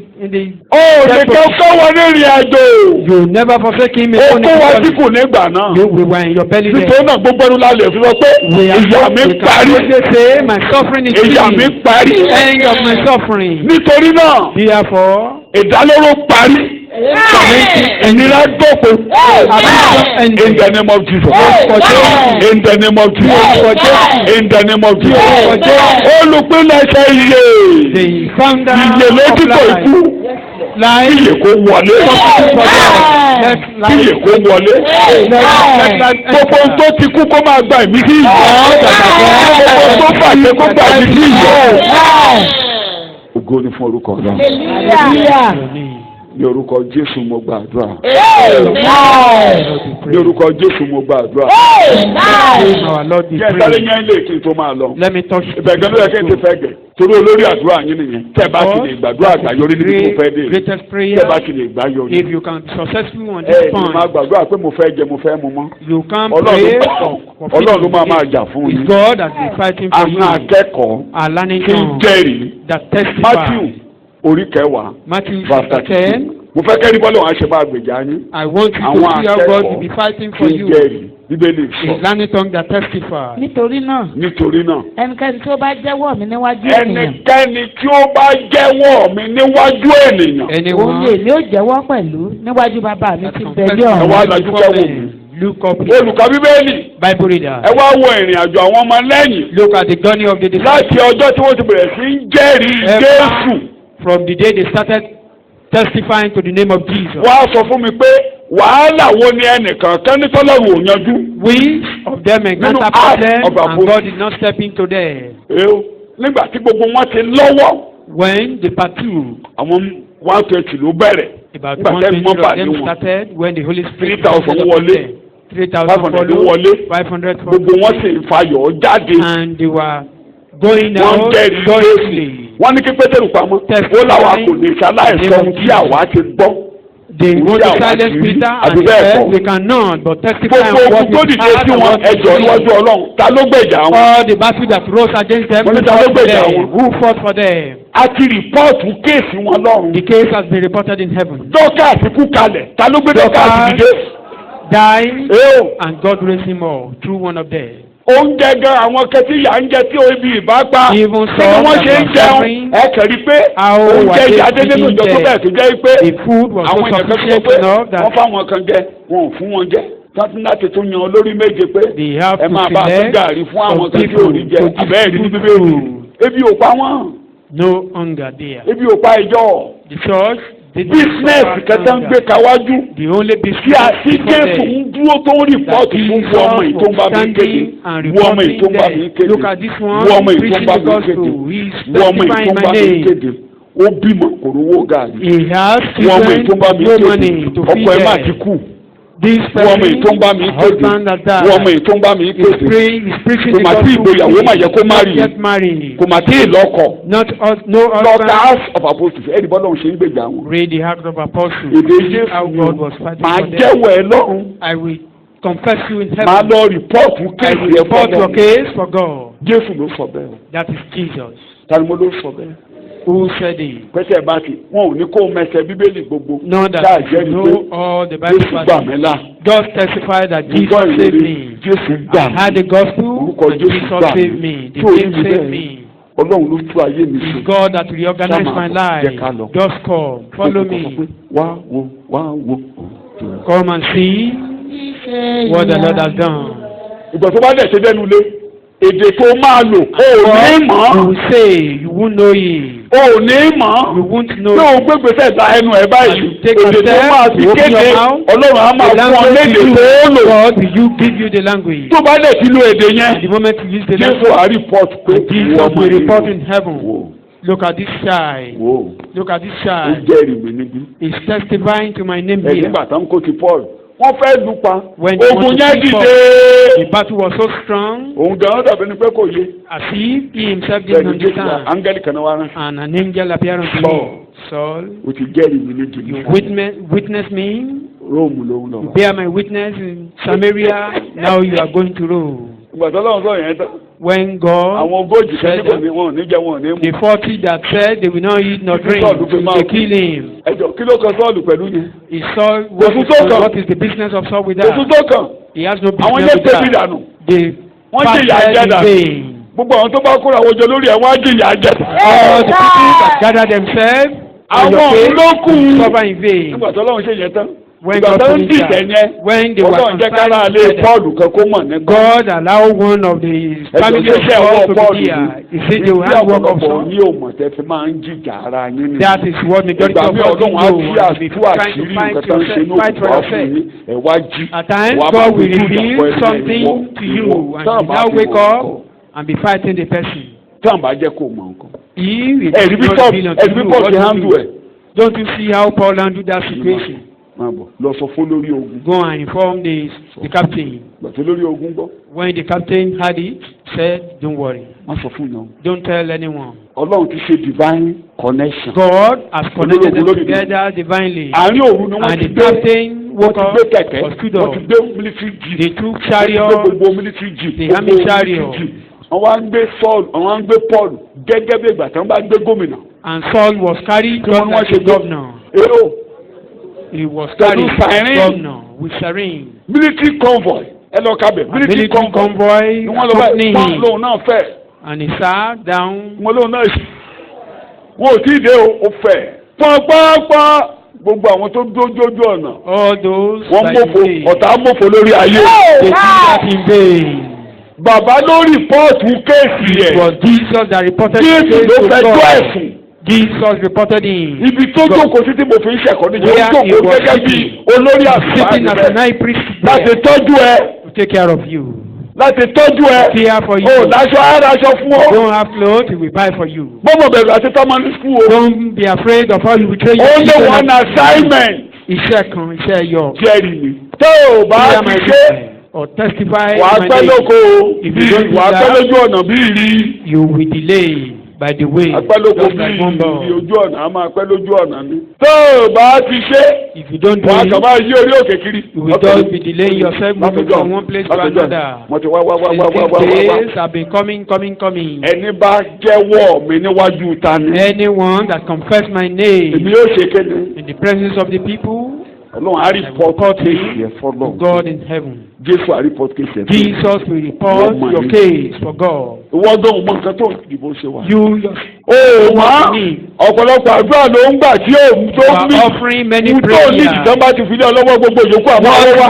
Ó lè kọ́ wọn ní ìrìn àjò. You never forsake him in the. Ó kó wa tí kò nígbà náà. We were in your belly there. Nítorí náà gbogbo ẹnu lálẹ́ fi sọ pé ìyà mi parí. My suffering is ìyà mi parí. End of my suffering. Nítorí náà. Therefore. Ìdálóró parí. Ìnira dókun. In the name of Jesus. In the name of Jesus. In the name of Jesus. Olùpínlẹ̀ṣẹ̀ iye. Iye lójú kò ikú. Iye kò wọlé. Iye kò wọlé. Gbogbo tó ti kú kó máa gba ìmísí ìyè. Gbogbo tó bàjẹ́ kó gba ìmísí ìyè. Ògo ni fún orúkọ náà. Ní orúkọ Jésù mo gbàdúrà. Ní orúkọ Jésù mo gbàdúrà. Jẹ́ sáré yẹn lè kí n tó máa lọ. Ìbẹ̀gẹ́ ló yẹ kí n ti fẹ́ gẹ̀. Torí olórí àdúrà yín nìyẹn. Tẹ́ bá ti lè gbàdúrà àgbáyọrí níbi tí mo fẹ́ dé. Tẹ́ bá ti lè gbà yọrí. If you can be successful on this point. Máa gbàdúrà pé mo fẹ́ jẹ mo fẹ́ mu mọ́. You can pray for Ọlọ́run ló máa jà fún yín. God has been fighting for you. Àwọn akẹ́kọ̀ọ́ kí n jẹ́rìí. That testify. Matthew orí kẹwàá. Matthew chapter 10. Mo fẹ́ kẹ́rí bọ́lá wọn ṣe bá gbèjà yín. I want you to see how God will be fighting for you. Bíbélì sọ. A learning tongue that testify. Nítorí náà. Ẹnikẹ́ni tí ó bá jẹ́wọ́ mi níwájú ènìyàn. Ẹnikẹ́ni tí ó bá jẹ́wọ́ mi níwájú ènìyàn. Òun lè ní ó jẹ́wọ́ pẹ̀lú níwájú bàbá mi ti bẹ̀ ní ọ̀run. Ẹ wá lajú kẹ́wò mi. Olùkọ́ Bíbélì. Bible reader. Ẹ wá wo ìrìn àjò àwọn ọmọ lẹ́yìn. Look at the journey of the disciples. Láti ọjọ́ tí wọ́n ti bẹ̀rẹ̀ sí ń jẹ́rìí Jésù. From the day they started testifying to the name of Jesus. Wọ́n á sọ fún mi pé wàhálà wo ni ẹnìkan kan ní tọ́lọ́rù ò yanjú. We of them encounter problem and God did not step into them. Nígbà tí gbogbo wọn ti lọ́wọ́. When the part two. Àwọn 120 ló bẹ̀rẹ̀. About 120 of them started when the Holy Spirit. 3,000 wọlé. 3,000 wọlé. 500 gbogbo wọn sì ń fayọ̀ jáde. And they were going out joyfully. Wọ́n ní kí Pétérù pamọ́. Ó làwa kò lè ṣaláìsọ ohun tí àwa ti gbọ́. They want to silence Peter and he said they cannot but testify on what we heard and what we Ọlọ́run ta ló gbèjà wọn. All the battle that rose against them who fought for them. A ti rìpọ́ọ̀tù kéèsì wọn lọ́run. The case has been reported in heaven. Dorcas kú kalẹ̀ ta ló gbé Dorcas dìde. Died and God raised him up through one of them. oúnjẹ gan àwọn kẹtí yà ń jẹ tí ibi ìbá pa tí wọ́n ṣe ń jẹun ẹ kẹrí pé oúnjẹ jáde nínú ìjọ tó bẹ́ẹ̀ tó jẹ́ pé àwọn èèyàn kan tó pé wọ́n fáwọn kan jẹ wọn ò fún wọn jẹ tọ́tún láti tún yan olórí méje pé ẹ máa bá tún gàrí fún àwọn kan tí ò rí jẹ abẹ́ẹ̀rí ní bíbélì ebi ò pa wọ́n. No hunger there. ebi ò pa ìjọ. The church. business kẹta ń gbé kawájú. The only business. tí Jésù ń dúró tó ń rìpọ́ọ̀tì fún ọmọ yìí tó ń bá mi kéde ọmọ yìí tó ń bá mi kéde Look at this one. ọmọ yìí tó ń bá mi kéde ọmọ yìí tó ń bá mi kéde ó bímọ kò rówó gàrí. He has ọmọ yìí tó ń bá mi no kéde money to feed ọkọ ẹ̀ má them. ti kú. This ọmọ yìí tó ń bá mi kéde ọmọ yìí tó ń bá mi kéde kò má tí ìgbéyàwó má yẹ kó má rí kò má tí ìlọ́kọ. lọ́ka house of apostles ẹ̀rí bọ́lá òun ṣe ń gbèjà wọn. Read the Acts of Apostles. èdè Jésù máa jẹ́wọ́ ẹ lọ́run. I will confess you in heaven. máa lọ rìpọ́ọ̀tù kéèsì ẹ̀ report your case for God. Jésù ló sọ bẹ́ẹ̀. That is Jesus. tani mo ló sọ bẹ́ẹ̀. Who said it? pẹ́sẹ̀ bá ti wọn ò ní kó mẹsẹ̀ bíbélì gbogbo. Know that you know all the Bible verses. God testified that Jesus saved me. I had the gospel and Jesus saved me. The name saved me. Ọlọ́run ló tú ayé mi ṣe. It's God that reorganized my life. Just come, follow me. Wá wo. Come and see what the Lord has done. Ìgbà tó bá dẹ̀ ṣe dẹ́nu lé, èdè tó máa lò, o ò ní mọ̀. You will say, you won't know it. O ò ní mọ̀. You won't know. Yóò gbégbèsè ta ẹnu ẹ̀ báyìí. Èdè tó máa fi kéde, Ọlọ́run á máa fún ọ lédè tó lò. God will you give you the language. Tó bá dẹ̀ ti lo èdè yẹn. The moment you use the language. Jésù á report pé Jesus will report in heaven. Look at this child. Look at this child. Ó jẹ́rìí mi níbí. He's testifying to my name here. Ẹ̀yin bàtà ń kó ti Paul. Wọ́n fẹ́ lù pa. When Ogun yẹn dìde. The battle was so strong. Òun gan-an dàbí ni pé kò yé. As if he himself didn't understand. Áńgẹ́lì kan náà wá rán. And an angel appeared unto him. Saul. O ti jẹ́rìí mi ní jìnnì. You witness me. Róòmù ló ń lọ. You bear my witness in Samaria. Now you are going to Rome. Ìgbà tó lọ́wọ́ sọ̀rọ̀ yẹn tán. When God àwọn ogójì kan níbo ni wọn ò ní jẹ wọn ò ní mú. The 40 that said they will not eat nor drink, they kill him. Ẹjọ kí ló kan Sọ́ọ̀lù pẹ̀lú yẹn. He saw what is the business of Saul with that. Òtún tó kàn. He has no àwọn business yẹn with tẹ̀sí that. dànù. Wọ́n jẹ ìyà jẹ dànù. Gbogbo àwọn tó bá kóra àwọn jọ lórí ẹ̀ wọ́n á jẹ ìyà jẹ. All the people that gather themselves on your face suffer in vain. Nígbà tó lọ́wọ́ ṣe yẹn tán. When God finished that, when they were confined together, God allowed one of the family of Saul to be here. He said they will have work of Saul. That is what majority of us do. If you are trying to fight for yourself. At times, God will reveal something to you, and you now wake up and be fighting the person. He will not reveal unto you what to do. Don't you see how Paul handled that situation? Lọ sọ fún lórí ogun. Go and inform the captain. Gbàtí lórí ogun gbọ́. When the captain had it, said, don't worry. Má sọ fún yàn. Don't tell anyone. Ọlọ́run ti ṣe divine connection. God has connected them together divinely. Àárín òru ni wọ́n ti gbé. And the captain woke up or stood up. Wọ́n ti gbé military jeep. They took chariot. Wọ́n ti gbé gbogbo military jeep. The army chariot. Wọ́n wá ń gbé Saul, wọ́n wá ń gbé Paul gẹ́gẹ́ bí ìgbà tí wọ́n bá gbé gómìnà. And Saul was carried just like a governor. He was carried as governor with siren. Military convoy. Ẹ lọ kábẹ̀. Military convoy accompanying him. Wọ́n náà fẹ́. And he sat down. Wọ́n lóun náà ṣe. Wọ́n ò tí ì dé o fẹ́. Pọ́npọ́npọ́ gbogbo àwọn tó dójójú ọ̀nà. All those wọ́n mọ̀fọ́ ọ̀tá mọ̀fọ́ lórí ayé. They did that in vain. Bàbá ló rìpọ́ọ̀tù kéèsì yẹn. It was Jesus that reported the case to God. Jésù ló fẹjọ́ ẹ̀sùn. Jesus reported him. Ibi tó jókòó sí tí mo fi ń ṣẹ̀kọ́ ní yóò jókòó gẹ́gẹ́ bí olórí sitting as an high priest láti tọ́jú ẹ. To take care of you. Láti tọ́jú ẹ. Care for you. O láṣọ aráṣọ fún ọ. Don't have clothes, he will buy for you. Bọ́mọ̀ bẹ̀rù àti tọ́mọ ní school o. Don't be afraid of how you will train your children. Only one assignment. Iṣẹ́ kan, iṣẹ́ yọ. Jẹ́rìí mi. Tó o bá ti ṣe. Or testify. Wà á pẹ́ lóko o. If you don't do wà á pẹ́ that, lójú ọ̀nà bí rí. You will delay. By the way, apẹ́ lóko bí ìrì ojú ọ̀nà a máa pẹ́ lójú ọ̀nà ni. tó o bá ti ṣe. If you don't do it, wàá it, kàn máa yí orí òkè kiri. you will just be delaying yourself moving from one place to another. mo ti wá. These days have been coming. ẹni bá jẹ́wọ́ mi níwájú ta ni. Anyone that confess my name. èmi yóò ṣe kéde. In the presence of the people. Ọlọ́run á report kéèsì ẹ̀ to fọlọ́. God in heaven. Jésù á report kéèsì ẹ̀ fọlọ́. Jesus will report your case for God. Ìwọ dọ̀hún mọ nǹkan tó ìdìbò ṣe wà. You yourself. Ó wá ọ̀pọ̀lọpọ̀ àdúrà ló ń gbà tí ó mí. Offering many tó prayers. ní ìdìtàn bá ti fi lé ọlọ́wọ́ gbogbo ìyókù àwọn ọlọ́wọ́ wa.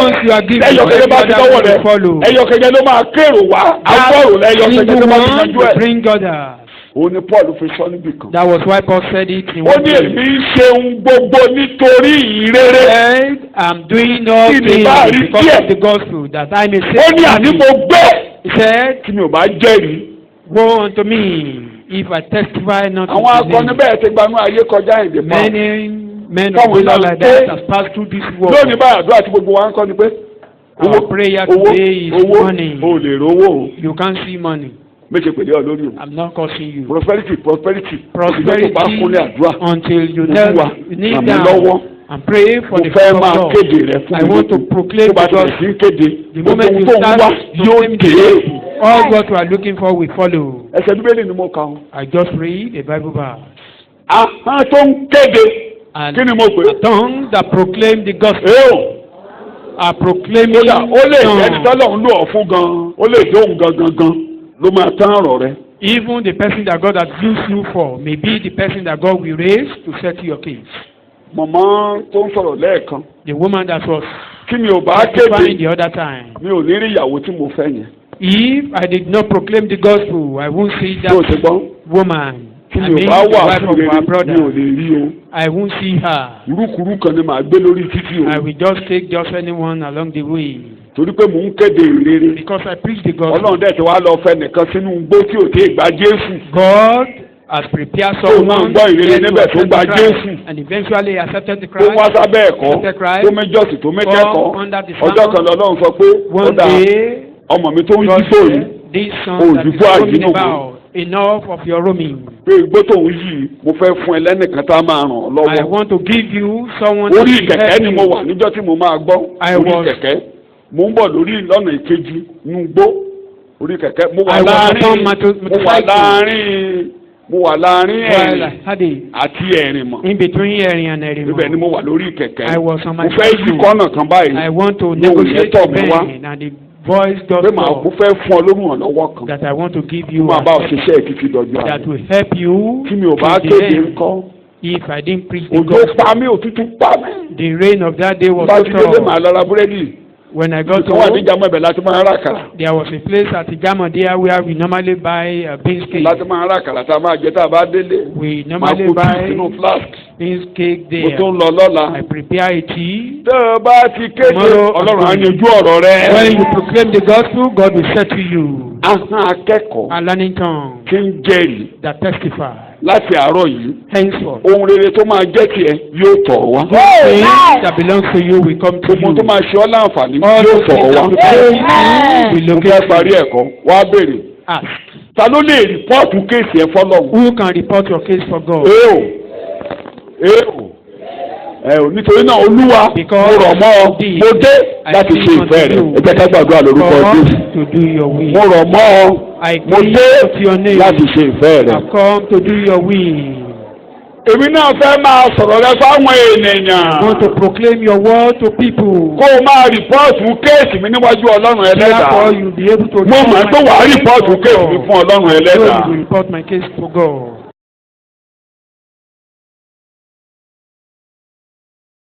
Once you are giving, ẹyọkẹjẹ bá ti lọ́wọ́ rẹ̀ ẹyọkẹjẹ ló máa kérò wá agbọ́rò lẹ́yọkẹjẹ tó bá ti yanjú ẹ̀. Bring others. Ó ní Paul fi sọ níbì kan. That was why Paul said it in Ó one ní place. èmi ń ṣeun gbogbo nítorí ìrere. Said, I'm doing all things because of the gospel that I may say. Ó ní àní mo gbé. He said, tí mi ò bá jẹ́rìí. woe unto me if I testify not to àwọn the name. akọni bẹ́ẹ̀ ti gbanú ayé kọjá èdè pa. Many men of God like that has passed through this world. lónìí báyìí àdúrà tí gbogbo wa ń kọ́ ni pé. Our prayer today is money. o lè rówó. You can't see money. méje pèlè ọ lórí o. I'm not cursing you. prosperity. Prosperity until you kneel down and pray for the power of God. I want to proclaim the gospel. The moment you start proclaiming the gospel, all what we are looking for will follow. ẹsẹ̀ bíbélì ni mo kà ó. I just read a Bible verse. ahọ́n tó ń kéde. And kí ni mo pè. the tongue that proclaim the gospel. Are proclaiming. ó lè jẹ́ ẹni tọ́lọ̀ ń lò ọ́ fún gan-an ó lè dóhùn gangan ló máa tán ọ̀rọ̀ rẹ. Even the person that God has used you for may be the person that God will raise to settle your case. mọ̀mọ́ tó ń sọ̀rọ̀ lẹ́ẹ̀kan. The woman that was kí mi ò bá kéde the other time. mi ò ní rí ìyàwó tí mo fẹ́ yẹn. If I did not proclaim the gospel, I won't see that woman. kí mi ò bá wà fún mi mi ò lè rí o. I won't see her. irúkúrú kan ni màá gbé lórí títì o. I will just take just anyone along the way. torí pé mò ń kéde ìrere. Because I preach the gospel. Ọlọ́run dẹ̀ ti wá lọ fẹ́ nìkan sínú igbó tí ò tí ì gba Jésù. God has prepared someone to accept and eventually accepted the Christ. tó wá sábẹ́ ẹ̀kọ́ tó méjọ́sì tó méjẹ́kọ̀ọ́ ọjọ́ kan lọ́lọ́run sọ pé ó dà ọmọ mi tó ń yí sóyún òdìbò àdínúgbò. Enough of your roaming. pé igbó tó ń yí mo fẹ́ fún ẹ lẹ́nìkan tá a máa ràn ọ́ lọ́wọ́. I want to give you someone. orí kẹ̀kẹ́ ni mo wà níjọ́ tí mo máa gbọ́ orí kẹ̀kẹ́ mo ń bọ̀ lórí lọ́nà ìkejì nùgbó orí kẹ̀kẹ́ mo wà láàrin àti Ẹ̀rìnmọ̀. In between Ẹ̀rìn and Ẹ̀rìnmọ̀. ibẹ̀ ni mo wà lórí kẹ̀kẹ́. I was on my mo fẹ́ yí kọ́nà kan báyìí. I want to negotiate with Ben and the voice just pé mo fẹ́ fún ọ lórí ìrànlọ́wọ́ kan. that I want to give you. mo máa bá ọ ṣiṣẹ́ ìkíkí dọ́jú that will help you. tí mi ò bá kéde ńkọ́. If I didn't preach the gospel. òjò pa mí òtútù pa mí. The rain of that day was so strong. bá ti dé màá lọ ra búrẹ́dì. When I got to home, there was a place at Ijamo there where we normally buy beans cake. We normally buy beans cake there. I prepare a tea. Tomorrow, when you proclaim the gospel, God will say to you, a learning tongue that testifies. Láti àárọ̀ yìí. Henceforth. Ohun rere tó máa jẹ́ tiẹ̀ yóò tọ̀ ọ́ wá. Things that belong to you will come to you. Gbogbo tó máa ṣe ọ́ láǹfààní yóò tọ̀ ọ́ wá. Mo fẹ́ parí ẹ̀kọ́ wá béèrè. Ta ló lè rìpọ́ọ̀tù kéèsì ẹ̀ fọ́lọ́hun? Who can report your case for God? Nítorí náà Olúwa mo rọ̀ mọ́ ọ mo dé láti ṣe ìfẹ́ rẹ̀ ẹ jẹ́ ká gbàdúrà lórúkọ Jésù mo rọ̀ mọ́ ọ mo dé láti ṣe ìfẹ́ rẹ̀. Èmi náà fẹ́ máa sọ̀rọ̀ rẹ fáwọn ènìyàn. I want to proclaim your word to people. Kó o máa rìpọ́ọ̀tù kéèsì mi níwájú Ọlọ́run Ẹlẹ́dàá. Mo mọ̀ pé wàá rìpọ́ọ̀tù kéèsì mi fún Ọlọ́run Ẹlẹ́dàá. I will report my case to God.